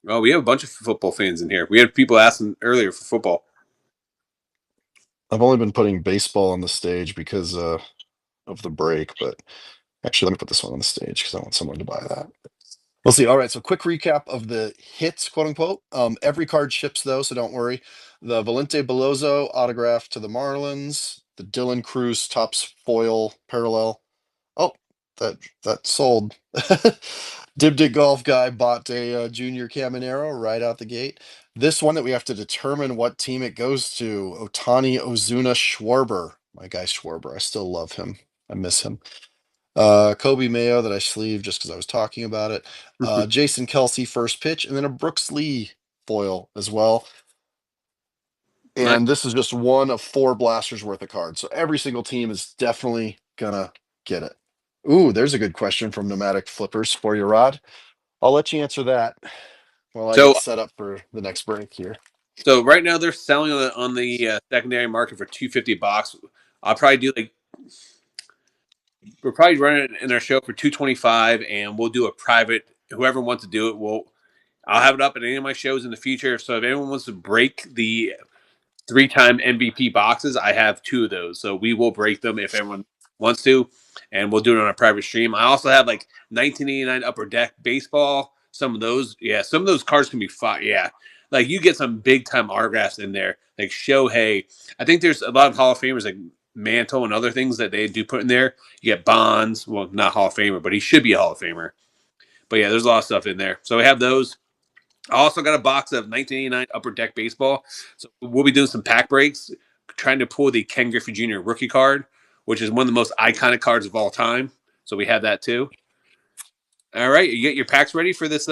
Speaker 3: Oh, we have a bunch of football fans in here. We had people asking earlier for football.
Speaker 1: I've only been putting baseball on the stage because of the break, but actually, let me put this one on the stage because I want someone to buy that. We'll see. All right, so quick recap of the hits, quote unquote. Every card ships though, so don't worry. The Valente Belozo autograph to the Marlins, the Dylan Cruz tops foil parallel. Oh, that sold. Dibdit Golf guy bought a junior Caminero right out the gate. This one that we have to determine what team it goes to. Ohtani Ozuna Schwarber. My guy Schwarber. I still love him. I miss him. Kobe Mayo that I sleeved just because I was talking about it. Jason Kelsey first pitch, and then a Brooks Lee foil as well. And this is just one of 4 blasters worth of cards. So every single team is definitely gonna get it. Ooh, there's a good question from Nomadic Flippers for you, Rod. I'll let you answer that while I
Speaker 3: So,
Speaker 1: get set up for the next break here.
Speaker 3: so right now they're selling on the secondary market for $250 box. I'll probably do we're probably running it in our show for $225, and we'll do a private. Whoever wants to do it, I'll have it up at any of my shows in the future. So if anyone wants to break the 3-time MVP boxes, I have 2 of those. So we will break them if everyone wants to, and we'll do it on a private stream. I also have 1989 Upper Deck baseball. Some of those cards can be fun. Yeah, you get some big time autographs in there, like Shohei. I think there's a lot of Hall of Famers like Mantle and other things that they do put in there. You get Bonds, well, not Hall of Famer, but he should be a Hall of Famer. But yeah, there's a lot of stuff in there. So we have those. I also got a box of 1989 Upper Deck baseball. So we'll be doing some pack breaks, trying to pull the Ken Griffey Jr. rookie card. which is one of the most iconic cards of all time. So we have that too. All right, you get your packs ready for this.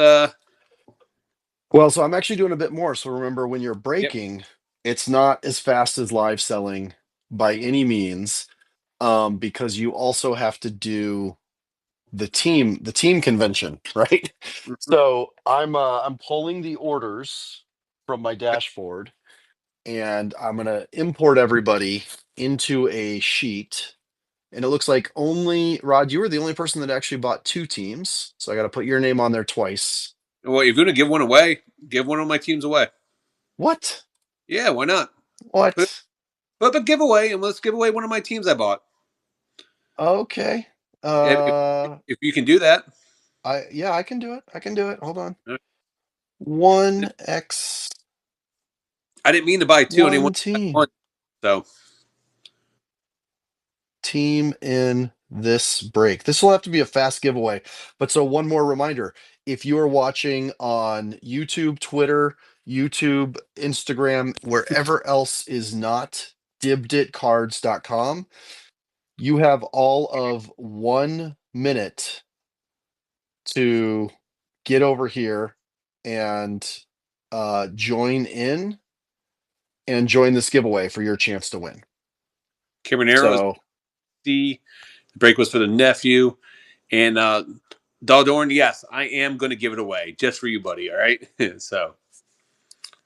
Speaker 1: Well, so I'm actually doing a bit more. So remember, when you're
Speaker 3: Yep.
Speaker 1: breaking, it's not as fast as live selling by any means, because you also have to do the team convention, right?
Speaker 3: Mhm.
Speaker 1: So I'm pulling the orders from my dashboard, and I'm gonna import everybody into a sheet. And it looks like only Rod, you were the only person that actually bought two teams. So I got to put your name on there twice.
Speaker 3: Well, if you're going to give one away, give one of my teams away.
Speaker 1: What?
Speaker 3: Yeah, why not?
Speaker 1: What?
Speaker 3: Put up a giveaway and let's give away one of my teams I bought.
Speaker 1: Okay.
Speaker 3: If, if you can do that.
Speaker 1: Yeah, I can do it. I can do it. Hold on.
Speaker 3: All right.
Speaker 1: 1x
Speaker 3: I didn't mean to buy two. I only
Speaker 1: one
Speaker 3: want
Speaker 1: team.
Speaker 3: one. So
Speaker 1: Team in this break. This will have to be a fast giveaway. But so one more reminder, if you are watching on YouTube, Twitter, YouTube, Instagram, wherever else is not dibditcards.com, you have all of 1 minute to get over here and join in and join this giveaway for your chance to win.
Speaker 3: Cabernero's
Speaker 1: So
Speaker 3: the break was for the nephew. And Daldorn, yes, I am going to give it away just for you, buddy. All right. So,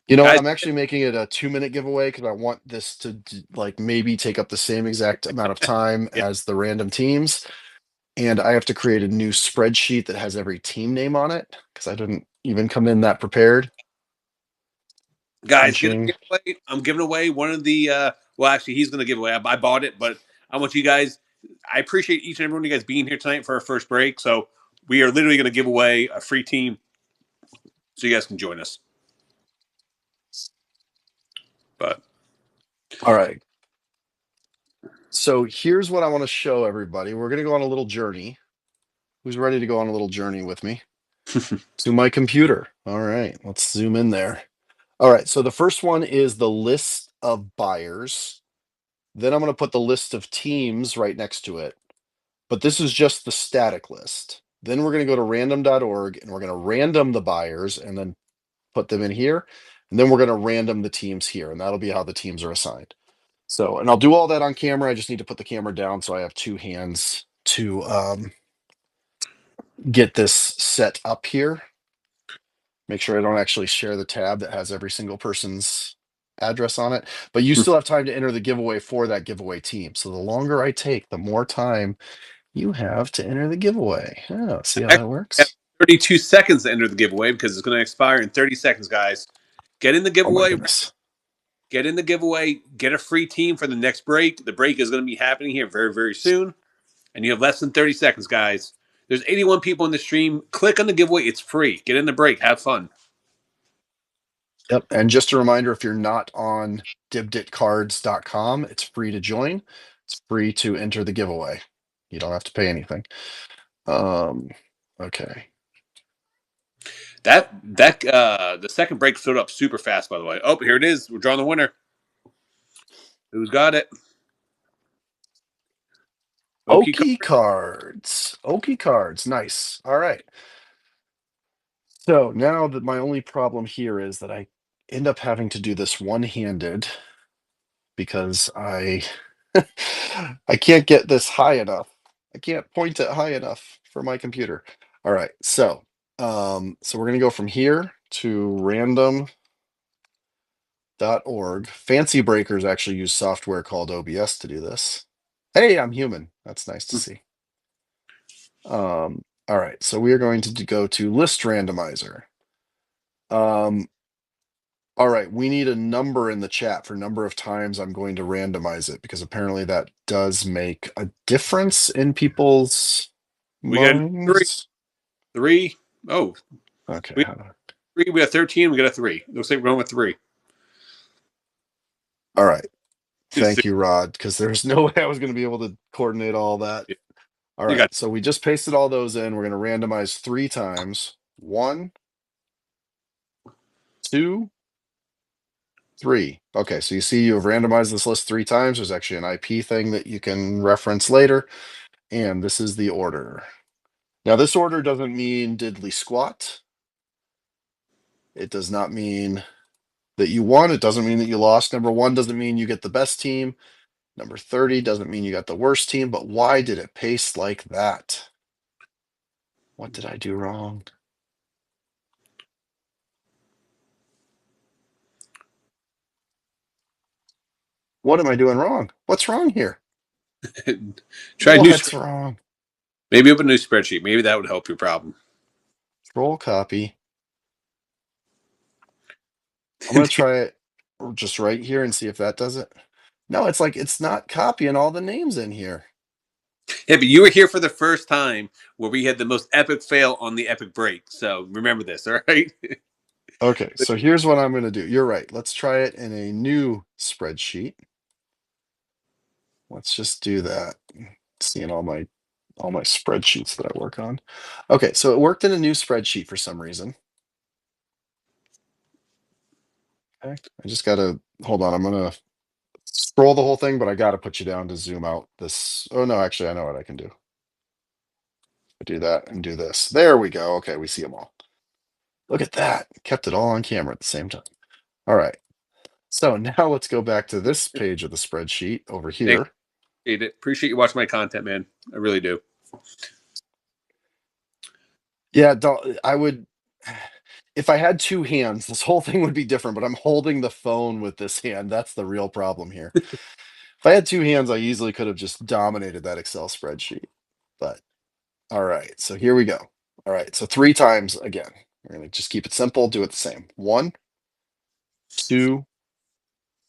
Speaker 1: you know what?
Speaker 3: guys,
Speaker 1: I'm actually making it a 2 minute giveaway because I want this to like maybe take up the same exact amount of time
Speaker 3: yeah,
Speaker 1: as the random teams. And I have to create a new spreadsheet that has every team name on it because I didn't even come in that prepared.
Speaker 3: guys, get a
Speaker 1: Punching.
Speaker 3: giveaway. I'm giving away one of the. Well, actually, he's going to give away. I bought it, but I want you guys. I appreciate each and every one of you guys being here tonight for our first break. So we are literally going to give away a free team, so you guys can join us. But
Speaker 1: All right. So here's what I want to show everybody. We're going to go on a little journey. Who's ready to go on a little journey with me? To my computer. All right, let's zoom in there. All right, so the first one is the list of buyers. Then I'm going to put the list of teams right next to it. But this is just the static list. Then we're going to go to random.org and we're going to random the buyers and then put them in here. And then we're going to random the teams here. And that'll be how the teams are assigned. So, and I'll do all that on camera. I just need to put the camera down so I have two hands to get this set up here. Make sure I don't actually share the tab that has every single person's address on it. But you still have time to enter the giveaway for that giveaway team. So the longer I take, the more time you have to enter the giveaway. Oh, see how
Speaker 3: I
Speaker 1: that
Speaker 3: have
Speaker 1: works?
Speaker 3: 32 seconds to enter the giveaway because it's going to expire in 30 seconds, guys. Get in the
Speaker 1: Oh my
Speaker 3: giveaway.
Speaker 1: goodness.
Speaker 3: Get in the giveaway. Get a free team for the next break. The break is going to be happening here very, very soon. And you have less than 30 seconds, guys. There's 81 people in the stream. Click on the giveaway. It's free. Get in the break. Have fun.
Speaker 1: Yep. And just a reminder, if you're not on dibditcards.com, it's free to join. It's free to enter the giveaway. You don't have to pay anything. Okay.
Speaker 3: The second break filled up super fast, by the way. Oh, here it is. We're drawing the winner. Who's got it? Okie
Speaker 1: Okie cards. Okie cards. Nice. All right. So now that my only problem here is that I end up having to do this one-handed because I I can't get this high enough. I can't point it high enough for my computer. All right. So we're gonna go from here to random.org. Fancy breakers actually use software called OBS to do this. Hey, I'm human. That's nice to see. All right, so we are going to go to list randomizer. All right, we need a number in the chat for number of times I'm going to randomize it because apparently that does make a difference in people's
Speaker 3: We got three.
Speaker 1: minds.
Speaker 3: Three. Oh,
Speaker 1: Okay,
Speaker 3: we three. We got 13. We got a three. Looks like we're going with three.
Speaker 1: all right. Thank you, Rod, because there's no way I was going to be able to coordinate all that. All
Speaker 3: You
Speaker 1: right,
Speaker 3: got
Speaker 1: so we just pasted all those in. We're going to randomize 3 times. 1, 2, 3. Okay, so you see you have randomized this list 3 times. There's actually an IP thing that you can reference later. And this is the order. Now, this order doesn't mean diddly squat. It does not mean that you won. It doesn't mean that you lost. Number 1 doesn't mean you get the best team. Number 30 doesn't mean you got the worst team. But why did it pace like that? What did I do wrong? What am I doing wrong? What's wrong here?
Speaker 3: Try
Speaker 1: What's wrong?
Speaker 3: maybe open a new spreadsheet. Maybe that would help your problem.
Speaker 1: Control copy. I'm going to try it just right here and see if that does it. No, it's like it's not copying all the names in here.
Speaker 3: Yeah, but you were here for the first time where we had the most epic fail on the epic break. So remember this, all right?
Speaker 1: Okay, so here's what I'm going to do. You're right. Let's try it in a new spreadsheet. Let's just do that. Seeing all my spreadsheets that I work on. Okay, so it worked in a new spreadsheet for some reason. Okay, I just got to hold on. I'm going to scroll the whole thing, but I got to put you down to zoom out this. Oh no, actually, I know what I can do. I do that and do this. There we go. Okay, we see them all. Look at that. Kept it all on camera at the same time. All right. So now let's go back to this page of the spreadsheet over
Speaker 3: Thanks.
Speaker 1: here.
Speaker 3: Appreciate you watching my content, man. I really do.
Speaker 1: Yeah, I would, if I had 2 hands, this whole thing would be different, but I'm holding the phone with this hand. That's the real problem here. If I had 2 hands, I easily could have just dominated that Excel spreadsheet. But all right, so here we go. All right, so 3 times again. We're going to just keep it simple, do it the same. 1, 2,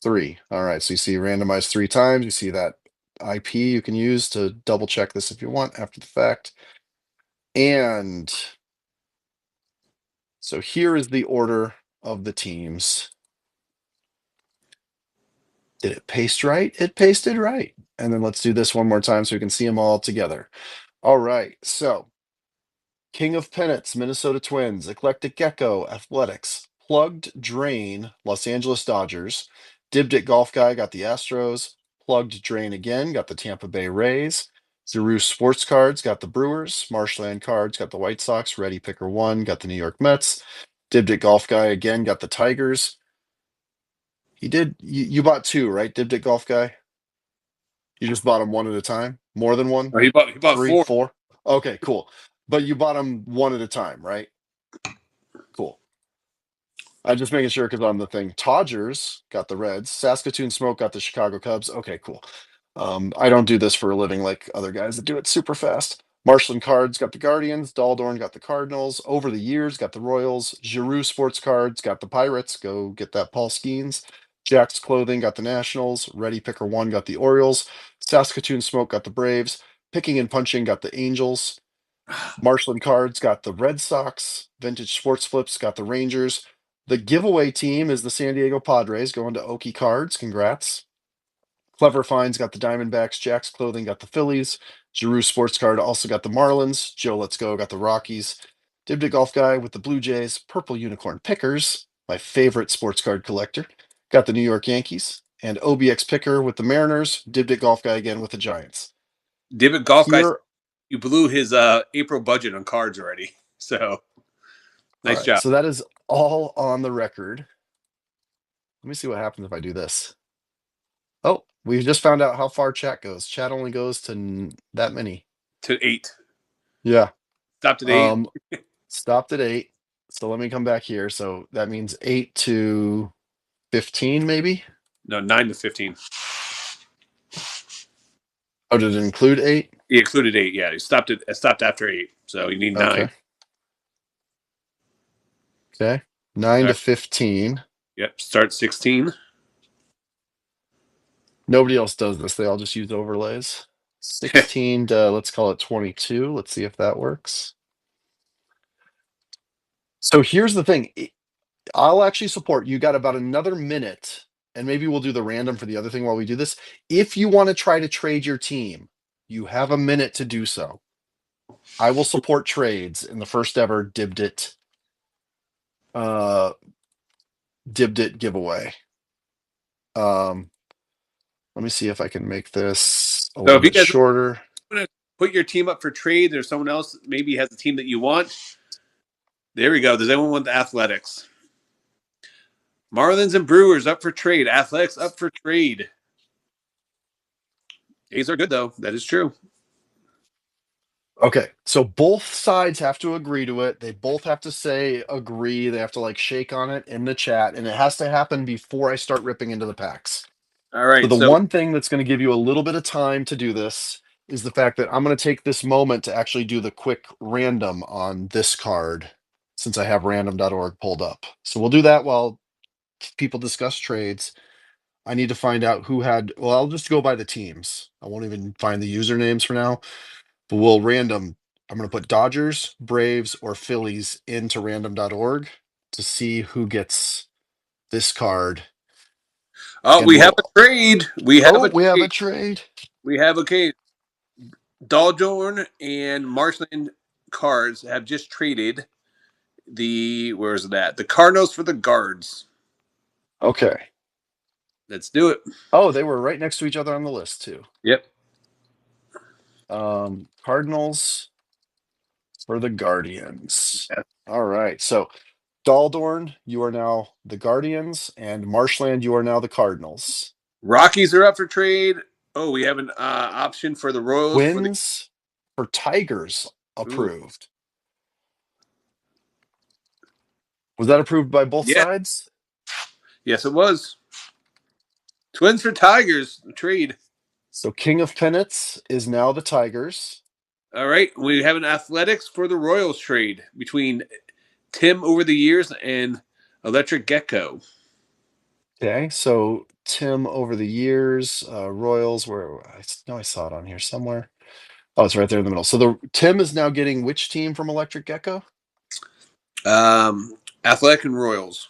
Speaker 1: 3. All right, so you see randomized 3 times. You see that IP you can use to double check this if you want after the fact. And so here is the order of the teams. Did it paste right? It pasted right. And then let's do this one more time so we can see them all together. All right, so King of Pennants, Minnesota Twins, Eclectic Gecko, Athletics, Plugged Drain, Los Angeles Dodgers, Dibdit Golf Guy got the Astros, Plugged Drain again got the Tampa Bay Rays, Zuru Sports Cards got the Brewers, Marshland Cards got the White Sox, Ready Picker One got the New York Mets, Dibdit Golf Guy again got the Tigers. He did. You bought 2, right? Dibdit Golf Guy. You just bought them one at a time, more than one.
Speaker 3: Oh, he bought
Speaker 1: 3,
Speaker 3: 4.
Speaker 1: 4. Okay, cool. But you bought them one at a time, right? Cool. I'm just making sure because on the thing, Todgers got the Reds, Saskatoon Smoke got the Chicago Cubs. Okay, cool. I don't do this for a living like other guys that do it super fast. Marshland Cards got the Guardians, Daldorn got the Cardinals, Over the Years got the Royals, Giroux Sports Cards got the Pirates. Go get that Paul Skeens. Jack's Clothing got the Nationals, Ready Picker One got the Orioles, Saskatoon Smoke got the Braves, Picking and Punching got the Angels, Marshland Cards got the Red Sox, Vintage Sports Flips got the Rangers. The giveaway team is the San Diego Padres going to Okie Cards. Congrats. Clever Finds got the Diamondbacks. Jack's Clothing got the Phillies. Giroux Sports Card also got the Marlins. Joe Let's Go got the Rockies. Dibda Golf Guy with the Blue Jays. Purple Unicorn Pickers, my favorite sports card collector, got the New York Yankees. And OBX Picker with the Mariners. Dibda Golf Guy again with the Giants.
Speaker 3: David Golf Guy,
Speaker 1: Here,
Speaker 3: you blew his April budget on cards already. So
Speaker 1: all
Speaker 3: nice
Speaker 1: right,
Speaker 3: job.
Speaker 1: so that is all on the record. Let me see what happens if I do this. Oh, we just found out how far chat goes. Chat only goes to that many.
Speaker 3: To 8.
Speaker 1: Yeah.
Speaker 3: Stopped at 8.
Speaker 1: Stopped at 8. So let me come back here. So that means 8 to 15, maybe.
Speaker 3: No, 9 to 15.
Speaker 1: Oh, did it include 8?
Speaker 3: He included 8. Yeah, he stopped after 8. So you need 9.
Speaker 1: Okay. Okay. 9
Speaker 3: All
Speaker 1: to
Speaker 3: right.
Speaker 1: 15.
Speaker 3: Yep. Start 16.
Speaker 1: Nobody else does this. They all just use overlays. 16 to, let's call it 22. Let's see if that works. So here's the thing. I'll actually support. You got about another minute, and maybe we'll do the random for the other thing while we do this. If you want to try to trade your team, you have a minute to do so. I will support trades in the first ever Dibdit giveaway. Let me see if I can make this a
Speaker 3: So
Speaker 1: little
Speaker 3: if you
Speaker 1: bit
Speaker 3: guys
Speaker 1: shorter.
Speaker 3: want to put your team up for trade, or someone else maybe has a team that you want, there we go. Does anyone want the Athletics? Marlins and Brewers up for trade. Athletics up for trade. A's are good though. That is true.
Speaker 1: Okay, so both sides have to agree to it. They both have to say agree. They have to like shake on it in the chat, and it has to happen before I start ripping into the packs.
Speaker 3: All
Speaker 1: So
Speaker 3: right.
Speaker 1: the
Speaker 3: So
Speaker 1: one thing that's going to give you a little bit of time to do this is the fact that I'm going to take this moment to actually do the quick random on this card since I have random.org pulled up. So we'll do that while people discuss trades. I need to find out who had, well, I'll just go by the teams. I won't even find the usernames for now, but we'll random. I'm going to put Dodgers, Braves, or Phillies into random.org to see who gets this card. And
Speaker 3: we have
Speaker 1: we'll,
Speaker 3: a trade.
Speaker 1: we have a trade.
Speaker 3: We have a trade. Dahlorn and Marshland Cards have just traded where is that? The Cardinals for the Guards.
Speaker 1: Okay.
Speaker 3: Let's do it.
Speaker 1: Oh, they were right next to each other on the list too.
Speaker 3: Yep.
Speaker 1: Cardinals for the Guardians.
Speaker 3: Yeah.
Speaker 1: All right. So Daldorn, you are now the Guardians, and Marshland, you are now the Cardinals.
Speaker 3: Rockies are up for trade. Oh, we have an option for the Royals for the.
Speaker 1: Twins for Tigers
Speaker 3: Ooh.
Speaker 1: approved. Was that approved by both
Speaker 3: Yeah.
Speaker 1: sides?
Speaker 3: Yes, it was. Twins for Tigers trade.
Speaker 1: So King of Peanuts is now the Tigers.
Speaker 3: All right. We have an Athletics for the Royals trade between Tim over the years and Electric Gecko.
Speaker 1: Okay, so Tim over the years, Royals, where I know I saw it on here somewhere. Oh, it's right there in the middle. So the Tim is now getting which team from Electric Gecko?
Speaker 3: Athletic and Royals.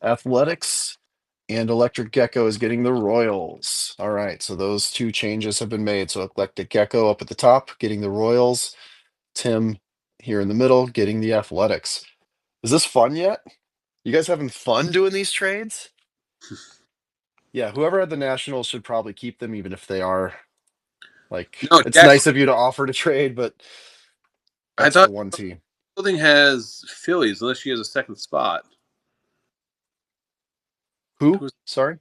Speaker 1: Athletics, and Electric Gecko is getting the Royals. All right, so those two changes have been made. So Electric Gecko up at the top, getting the Royals. Tim here in the middle, getting the Athletics. Is this fun yet? You guys having fun doing these trades? Yeah, whoever had the Nationals should probably keep them, even if they are like,
Speaker 3: No,
Speaker 1: it's
Speaker 3: Jack.
Speaker 1: nice of you to offer to trade, but
Speaker 3: I
Speaker 1: that's the
Speaker 3: thought
Speaker 1: one team.
Speaker 3: Building has Phillies unless she has a second spot.
Speaker 1: Who? Sorry?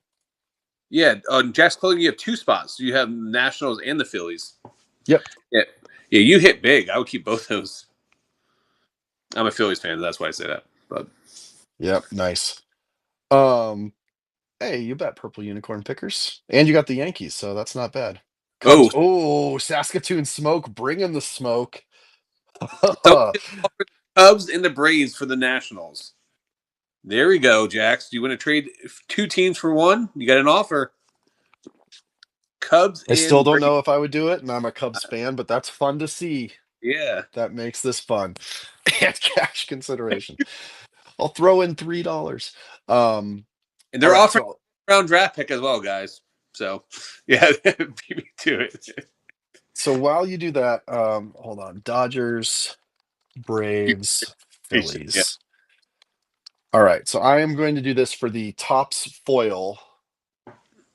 Speaker 3: Yeah, on Jack's Clothing, you have two spots. You have Nationals and the Phillies.
Speaker 1: Yep.
Speaker 3: Yeah, yeah, you hit big. I would keep both those. I'm a Phillies fan. That's why I say that. But
Speaker 1: Yep. Nice. Um, hey, you bet Purple Unicorn Pickers. And you got the Yankees, so that's not bad. Cubs.
Speaker 3: oh,
Speaker 1: Oh, Saskatoon Smoke, bringing the smoke.
Speaker 3: so Cubs and the Braves for the Nationals. There we go, Jax. Do you want to trade two teams for one? You got an offer. Cubs
Speaker 1: I still
Speaker 3: and
Speaker 1: don't
Speaker 3: Braves.
Speaker 1: know if I would do it, and I'm a Cubs fan, but that's fun to see.
Speaker 3: Yeah,
Speaker 1: That makes this fun. And cash consideration. I'll throw in $3.
Speaker 3: and
Speaker 1: All
Speaker 3: they're
Speaker 1: right,
Speaker 3: offering
Speaker 1: so
Speaker 3: a round draft pick as well, guys. So yeah, beat me to it.
Speaker 1: while you do that, hold on. Dodgers, Braves,
Speaker 3: Yeah.
Speaker 1: Phillies. All right, so I am going to do this for the Topps foil.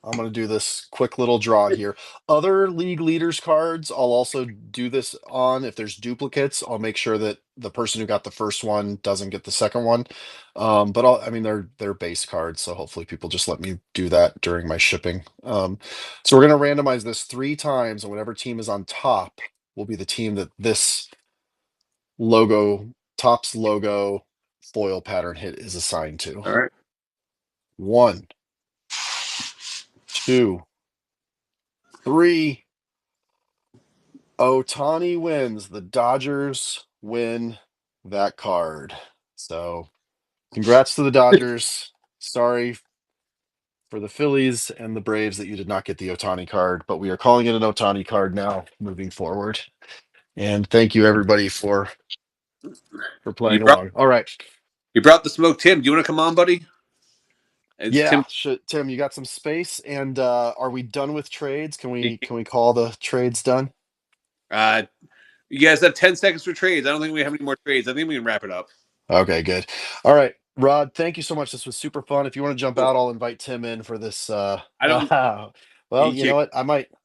Speaker 1: I'm going to do this quick little draw here. Other league leaders cards, I'll also do this on. If there's duplicates, I'll make sure that the person who got the first one doesn't get the second one. But I mean, they're base cards, so hopefully people just let me do that during my shipping. So we're going to randomize this 3 times, and whatever team is on top will be the team that this logo, Topps logo foil pattern hit is assigned to.
Speaker 3: All right.
Speaker 1: 1, 2, 3. Ohtani wins. The Dodgers win that card. So, congrats to the Dodgers. Sorry for the Phillies and the Braves that you did not get the Ohtani card, but we are calling it an Ohtani card now moving forward. And thank you everybody for
Speaker 3: You
Speaker 1: playing
Speaker 3: brought
Speaker 1: along. All right.
Speaker 3: you brought the smoke, Tim. Do you want to come on, buddy? It's
Speaker 1: Yeah,
Speaker 3: Tim.
Speaker 1: Tim, you got some space, and are we done with trades? Can we call the trades done?
Speaker 3: You guys have 10 seconds for trades. I don't think we have any more trades. I think we can wrap it up.
Speaker 1: Okay, good. All right. Rod, thank you so much. This was super fun. If you want to jump out, I'll invite Tim in for this.
Speaker 3: I don't.
Speaker 1: Well, you
Speaker 3: You,
Speaker 1: know what? I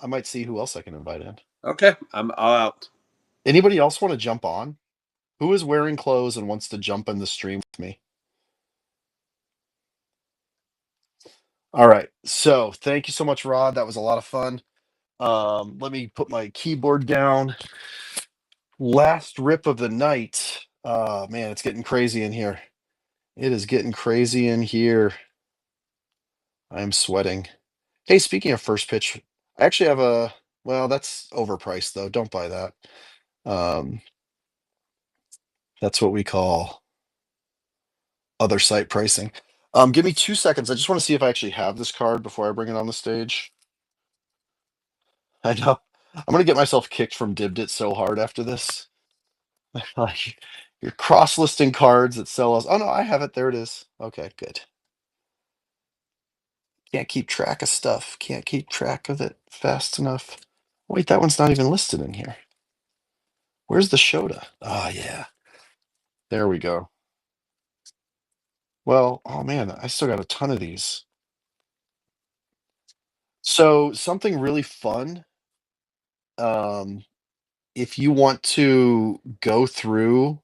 Speaker 1: might see who else I can invite in.
Speaker 3: okay, I'm all out.
Speaker 1: Anybody else want to jump on? Who is wearing clothes and wants to jump in the stream with me? All right. So thank you so much, Rod. That was a lot of fun. Let me put my keyboard down. Last rip of the night. Man, it's getting crazy in here. It is getting crazy in here. I'm sweating. Hey, speaking of first pitch, I actually have a, well, that's overpriced though. Don't buy that. Um, that's what we call other site pricing. Give me 2 seconds. I just want to see if I actually have this card before I bring it on the stage. I know I'm gonna get myself kicked from Dibdit so hard after this. Like, you're cross-listing cards that sell us. Oh no, I have it. There it is. Okay, good. Can't keep track of stuff. Can't keep track of it fast enough. Wait, that one's not even listed in here. Where's the Shota? Oh yeah. There we go. Well, oh man, I still got a ton of these. So something really fun. Um, if you want to go through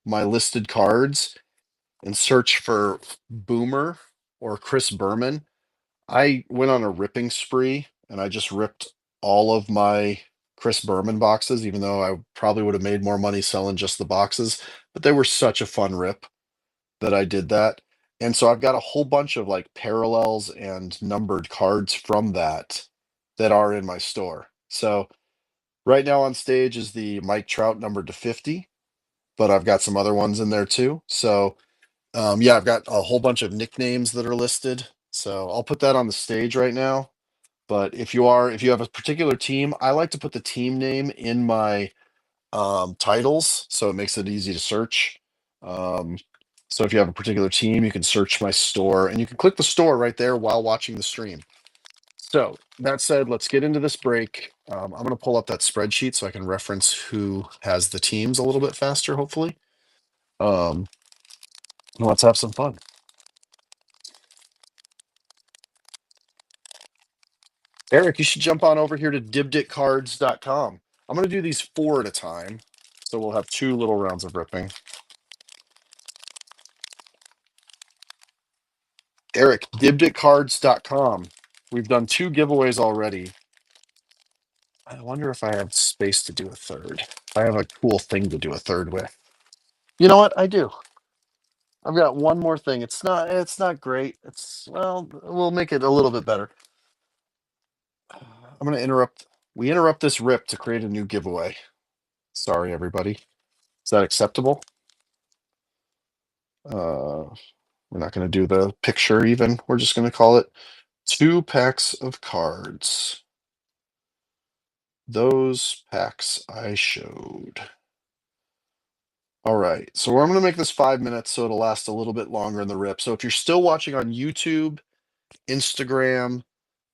Speaker 1: my listed cards and search for Boomer or Chris Berman, I went on a ripping spree and I just ripped all of my Chris Berman boxes, even though I probably would have made more money selling just the boxes. But they were such a fun rip that I did that. And so I've got a whole bunch of like parallels and numbered cards from that that are in my store. So right now on stage is the Mike Trout numbered to 50, but I've got some other ones in there too. So yeah, I've got a whole bunch of nicknames that are listed. So I'll put that on the stage right now. But if you have a particular team, I like to put the team name in my titles, so it makes it easy to search. Um, so if you have a particular team, you can search my store and you can click the store right there while watching the stream. So that said, let's get into this break. I'm going to pull up that spreadsheet so I can reference who has the teams a little bit faster, hopefully. Um, let's have some fun. Eric, you should jump on over here to dibditcards.com. I'm going to do these 4 at a time. So we'll have 2 little rounds of ripping. Eric, dibditcards.com. We've done 2 giveaways already. I wonder if I have space to do a third. I have a cool thing to do a third with. You know what? I do. I've got one more thing. It's not great. It's, well, we'll make it a little bit better. I'm going to interrupt. We interrupt this rip to create a new giveaway. Sorry, everybody. Is that acceptable? We're not going to do the picture even. We're just going to call it 2 packs of cards. Those packs I showed. All right, so I'm going to make this 5 minutes so it'll last a little bit longer in the rip. So if you're still watching on YouTube, Instagram,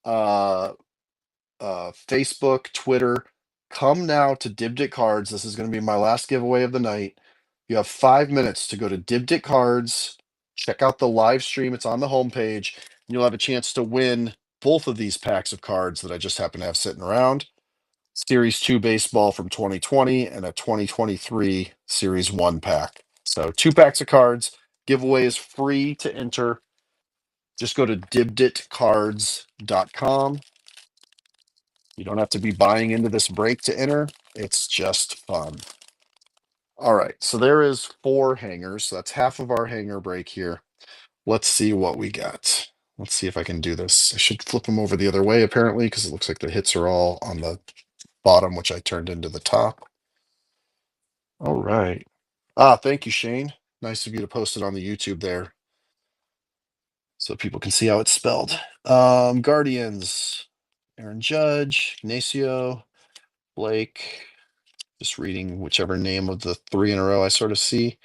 Speaker 1: uh, Facebook, Twitter, come now to Dibdit Cards. This is going to be my last giveaway of the night. You have 5 minutes to go to Dibdit Cards, check out the live stream. It's on the homepage. And you'll have a chance to win both of these packs of cards that I just happen to have sitting around. Series 2 baseball from 2020 and a 2023 Series 1 pack. So 2 packs of cards. Giveaway is free to enter. Just go to dibditcards.com. You don't have to be buying into this break to enter. It's just fun. All right, so there is 4 hangers. So that's half of our hanger break here. Let's see what we got. Let's see if I can do this. I should flip them over the other way, apparently, because it looks like the hits are all on the bottom, which I turned into the top. All right. Thank you, Shane. Nice of you to post it on the YouTube there so people can see how it's spelled. Guardians, Aaron Judge, Ignacio, Blake. Just reading whichever name of the 3 in a row I sort of see.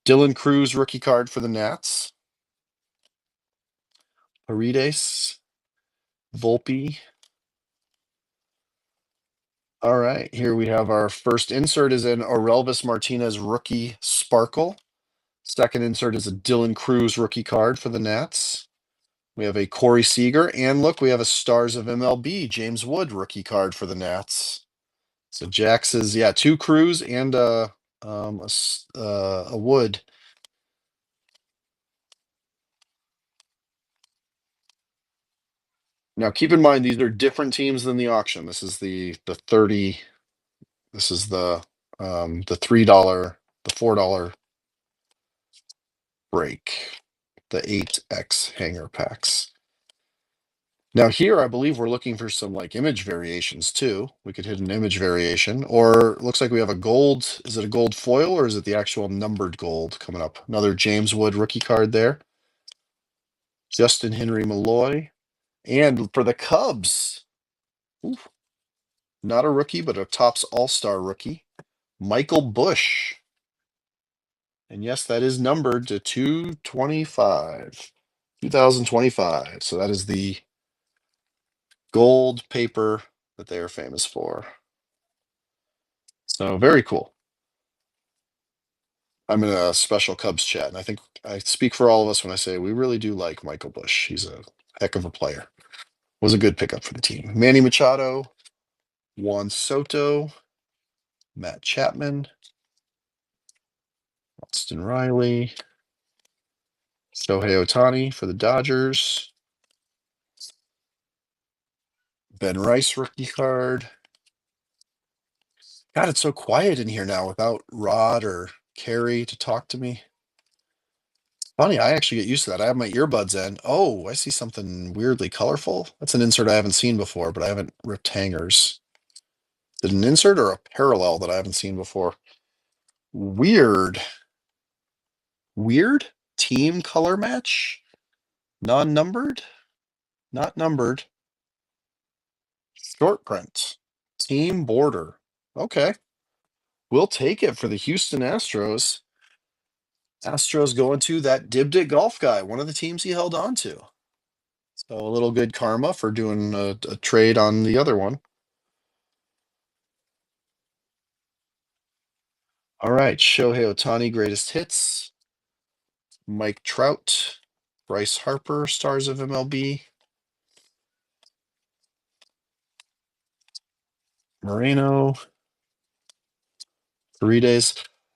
Speaker 1: Dylan Cruz, rookie card for the Nats. Paredes, Volpe. All right, here we have our first insert is an Orelvis Martinez rookie Sparkle. Second insert is a Dylan Cruz rookie card for the Nats. We have a Corey Seager, and look, we have a Stars of MLB James Wood rookie card for the Nats. So Jax is 2 Cruz and a Wood. Now keep in mind these are different teams than the auction. This is the 30. This is the $3, the $4 break, the 8X hanger packs. Now here, I believe we're looking for some like image variations too. We could hit an image variation, or it looks like we have a gold. Is it a gold foil or is it the actual numbered gold coming up? Another James Wood rookie card there. Justin Henry Malloy. And for the Cubs, oof, not a rookie, but a Topps All-Star rookie, Michael Bush. And yes, that is numbered to 225, 2025. So that is the gold paper that they are famous for. So very cool. I'm in a special Cubs chat, and I think I speak for all of us when I say we really do like Michael Bush. He's a heck of a player. Was a good pickup for the team. Manny Machado, Juan Soto, Matt Chapman, Austin Riley, Shohei Ohtani for the Dodgers, Ben Rice rookie card. God, it's so quiet in here now without Rod or Carrie to talk to me. Funny, I actually get used to that. I have my earbuds in. Oh, I see something weirdly colorful. That's an insert I haven't seen before, but I haven't ripped hangers. Is it an insert or a parallel that I haven't seen before? Weird. Weird? Team color match? Non-numbered? Not numbered. Short print. Team border. Okay. We'll take it for the Houston Astros. Astros going to that Dibdit golf guy, one of the teams he held on to. So a little good karma for doing a trade on the other one. All right, Shohei Ohtani, greatest hits. Mike Trout, Bryce Harper, stars of MLB. Moreno, 3 days.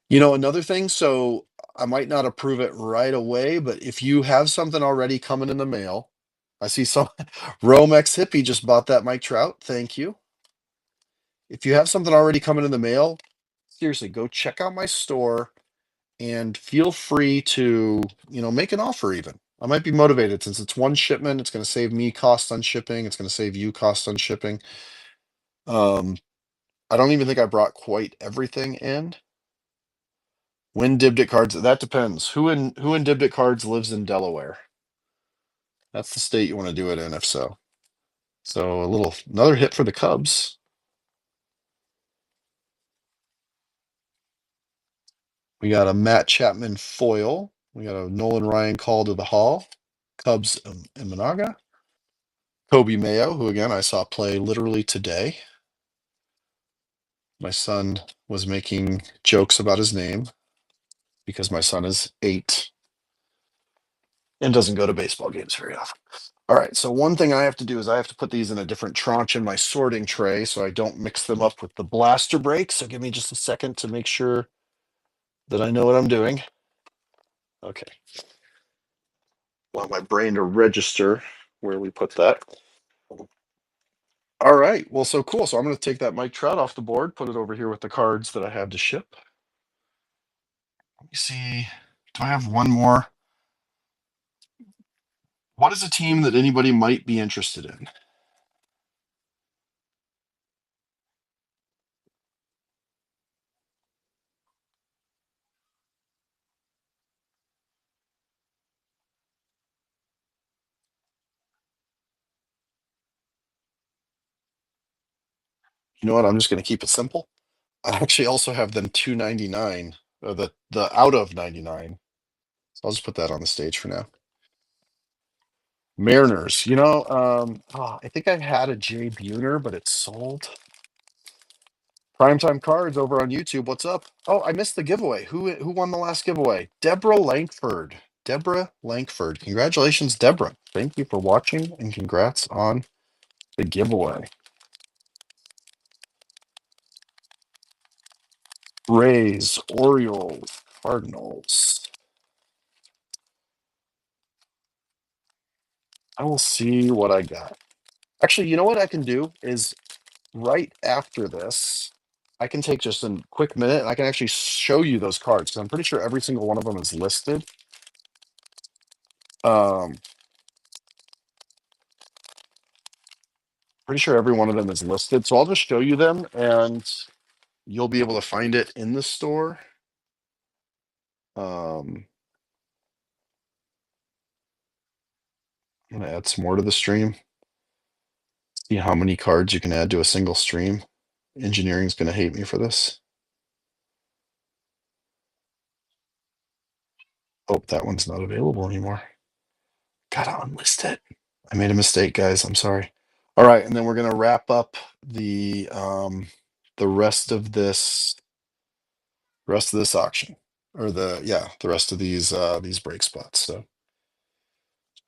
Speaker 1: You know, another thing, so I might not approve it right away, but if you have something already coming in the mail, I see some Romex Hippie just bought that Mike Trout. Thank you. If you have something already coming in the mail, seriously, go check out my store and feel free to, make an offer even. I might be motivated since it's one shipment. It's going to save me cost on shipping. It's going to save you cost on shipping. I don't even think I brought quite everything in. When Dibdit Cards, that depends. Who in Dibdit Cards lives in Delaware? That's the state you want to do it in, if so. So another hit for the Cubs. We got a Matt Chapman foil. We got a Nolan Ryan call to the Hall. Cubs in Monaga. Kobe Mayo, who again I saw play literally today. My son was making jokes about his name because my son is 8 and doesn't go to baseball games very often. All right, so one thing I have to do is I have to put these in a different tranche in my sorting tray so I don't mix them up with the blaster break. So give me just a second to make sure that I know what I'm doing. Okay. Want my brain to register where we put that. All right, well, so cool. So I'm going to take that Mike Trout off the board, put it over here with the cards that I have to ship. Let me see. Do I have one more? What is a team that anybody might be interested in? You know what? I'm just going to keep it simple. I actually also have them 299, or the out of 99. So I'll just put that on the stage for now. Mariners. I think I had a Jay Buhner, but it sold. Primetime Cards over on YouTube. What's up? Oh, I missed the giveaway. Who won the last giveaway? Deborah Lankford. Deborah Lankford. Congratulations, Deborah. Thank you for watching and congrats on the giveaway. Rays, Orioles, Cardinals. I will see what I got. Actually, you know what I can do is right after this, I can take just a quick minute and I can actually show you those cards. 'Cause I'm pretty sure every single one of them is listed. Pretty sure every one of them is listed. So I'll just show you them and you'll be able to find it in the store. I'm gonna add some more to the stream. See how many cards you can add to a single stream. Engineering's gonna hate me for this. Oh, that one's not available anymore. Gotta unlist it. I made a mistake, guys. I'm sorry. All right, and then we're gonna wrap up the rest of this auction. Or the rest of these break spots. So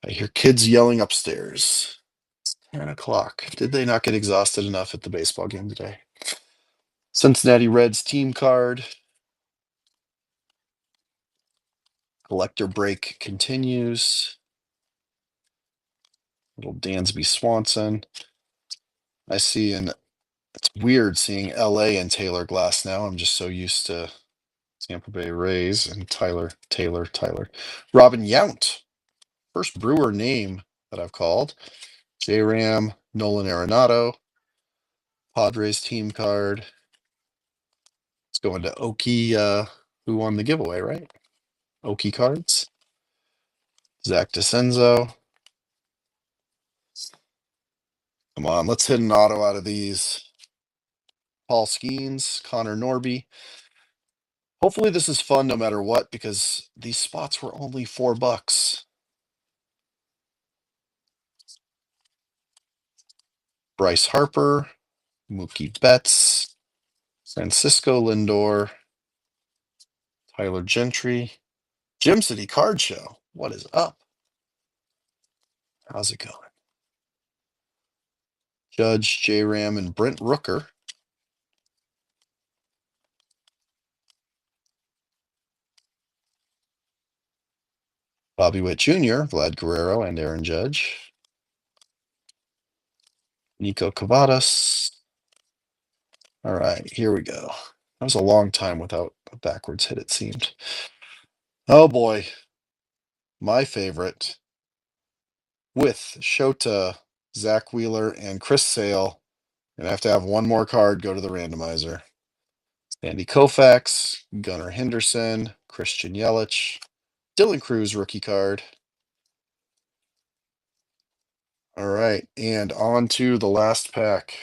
Speaker 1: I hear kids yelling upstairs. 10 o'clock. Did they not get exhausted enough at the baseball game today? Cincinnati Reds team card. Collector break continues. Little Dansby Swanson. I see, and it's weird seeing LA and Taylor Glass now. I'm just so used to Tampa Bay Rays and Tyler. Robin Yount. First Brewer name that I've called. J-Ram, Nolan Arenado. Padres team card. Let's go into Oki, who won the giveaway, right? Oki cards. Zach DeCenzo. Come on, let's hit an auto out of these. Paul Skeens, Connor Norby. Hopefully this is fun no matter what, because these spots were only $4. Bryce Harper, Mookie Betts, Francisco Lindor, Tyler Gentry, Gym City Card Show. What is up? How's it going? Judge, J-Ram, and Brent Rooker. Bobby Witt Jr., Vlad Guerrero, and Aaron Judge. Nico Cavadas. All right, here we go. That was a long time without a backwards hit, it seemed. Oh boy. My favorite. With Shota, Zach Wheeler, and Chris Sale. Gonna have to have one more card go to the randomizer. Sandy Koufax, Gunnar Henderson, Christian Yelich, Dylan Cruz rookie card. All right, and on to the last pack.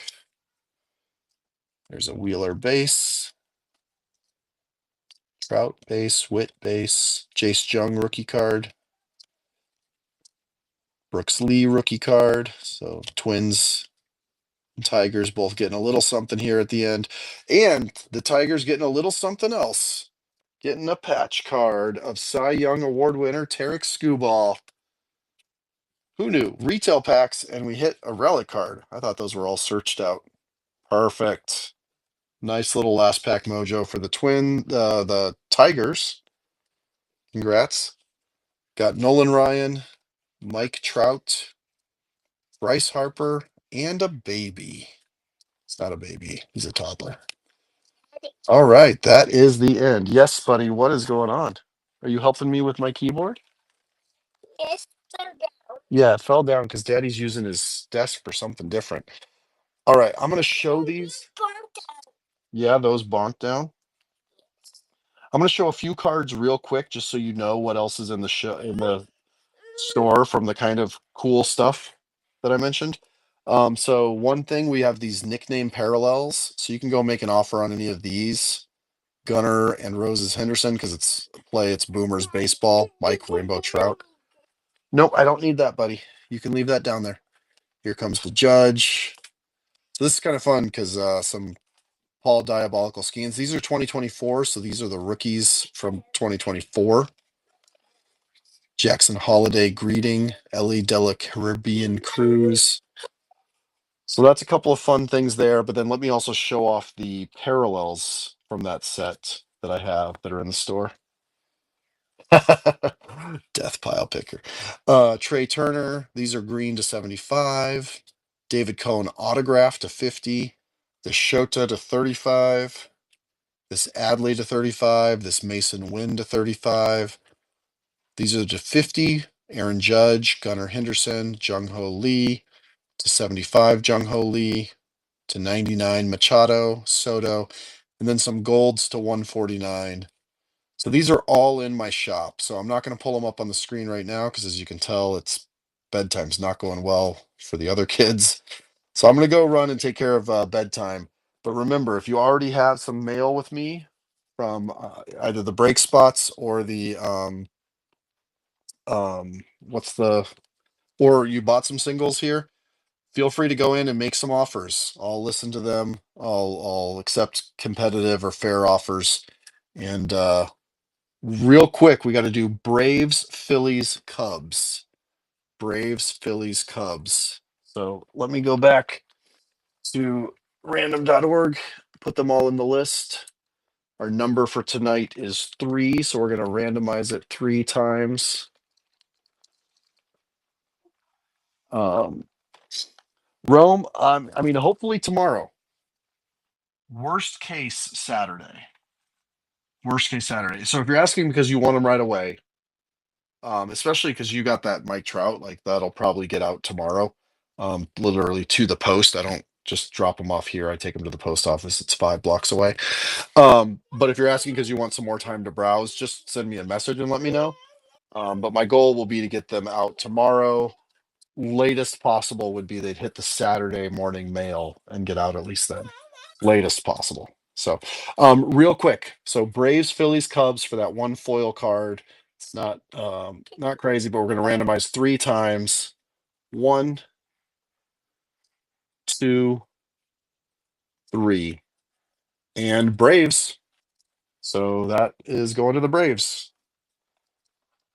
Speaker 1: There's a Wheeler base, Trout base, Witt base, Jace Jung rookie card, Brooks Lee rookie card. So Twins and Tigers both getting a little something here at the end. And the Tigers getting a little something else. Getting a patch card of Cy Young Award winner Tarek Skubal. Who knew? Retail packs, and we hit a relic card. I thought those were all searched out. Perfect. Nice little last pack mojo for the Tigers. Congrats. Got Nolan Ryan, Mike Trout, Bryce Harper, and a baby. It's not a baby. He's a toddler. All right. That is the end. Yes, buddy. What is going on? Are you helping me with my keyboard?
Speaker 4: Yes, fell down.
Speaker 1: Yeah, it fell down because Daddy's using his desk for something different. All right. I'm going to show these. Yeah, those bonked down. I'm going to show a few cards real quick just so you know what else is in the show in the store from the kind of cool stuff that I mentioned. So one thing, we have these nickname parallels, so you can go make an offer on any of these. Gunner and Roses Henderson, because it's Boomers baseball. Mike Rainbow Trout. Nope, I don't need that, buddy. You can leave that down there. Here comes the Judge. So this is kind of fun because some Paul Diabolical Skeens. These are 2024, so these are the rookies from 2024. Jackson Holiday Greeting, Ellie Della Caribbean Cruise. So that's a couple of fun things there, but then let me also show off the parallels from that set that I have that are in the store. Death pile picker. Trey Turner, these are green to 75. David Cohen autograph to 50. The Shota to 35. This Adley to 35. This Mason Wynn to 35. These are to 50. Aaron Judge, Gunnar Henderson, Jung Ho Lee to 75. Jung Ho Lee to 99. Machado, Soto, and then some golds to 149. So these are all in my shop. So I'm not going to pull them up on the screen right now because, as you can tell, it's bedtime's not going well for the other kids. So I'm going to go run and take care of bedtime. But remember, if you already have some mail with me from either the break spots or the what's the or you bought some singles here, feel free to go in and make some offers. I'll listen to them. I'll accept competitive or fair offers. And real quick, we got to do Braves, Phillies, Cubs. Braves, Phillies, Cubs. So let me go back to random.org, put them all in the list. Our number for tonight is 3, so we're going to randomize it 3 times. Rome, I mean, hopefully tomorrow. Worst case Saturday. Worst case Saturday. So if you're asking because you want them right away, especially because you got that Mike Trout, like that'll probably get out tomorrow, literally to the post. I don't just drop them off here. I take them to the post office. It's 5 blocks away. But if you're asking because you want some more time to browse, just send me a message and let me know. But my goal will be to get them out tomorrow. Latest possible would be they'd hit the Saturday morning mail and get out at least then. Latest possible. So real quick. So Braves, Phillies, Cubs for that one foil card. It's not crazy, but we're going to randomize 3 times. 1, 2, 3. And Braves. So that is going to the Braves.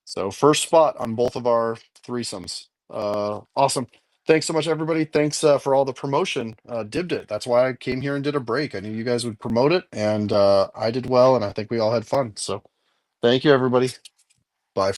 Speaker 1: So first spot on both of our threesomes. Awesome. Thanks so much, everybody. Thanks for all the promotion. Dibdit. That's why I came here and did a break. I knew you guys would promote it, and I did well, and I think we all had fun. So thank you, everybody.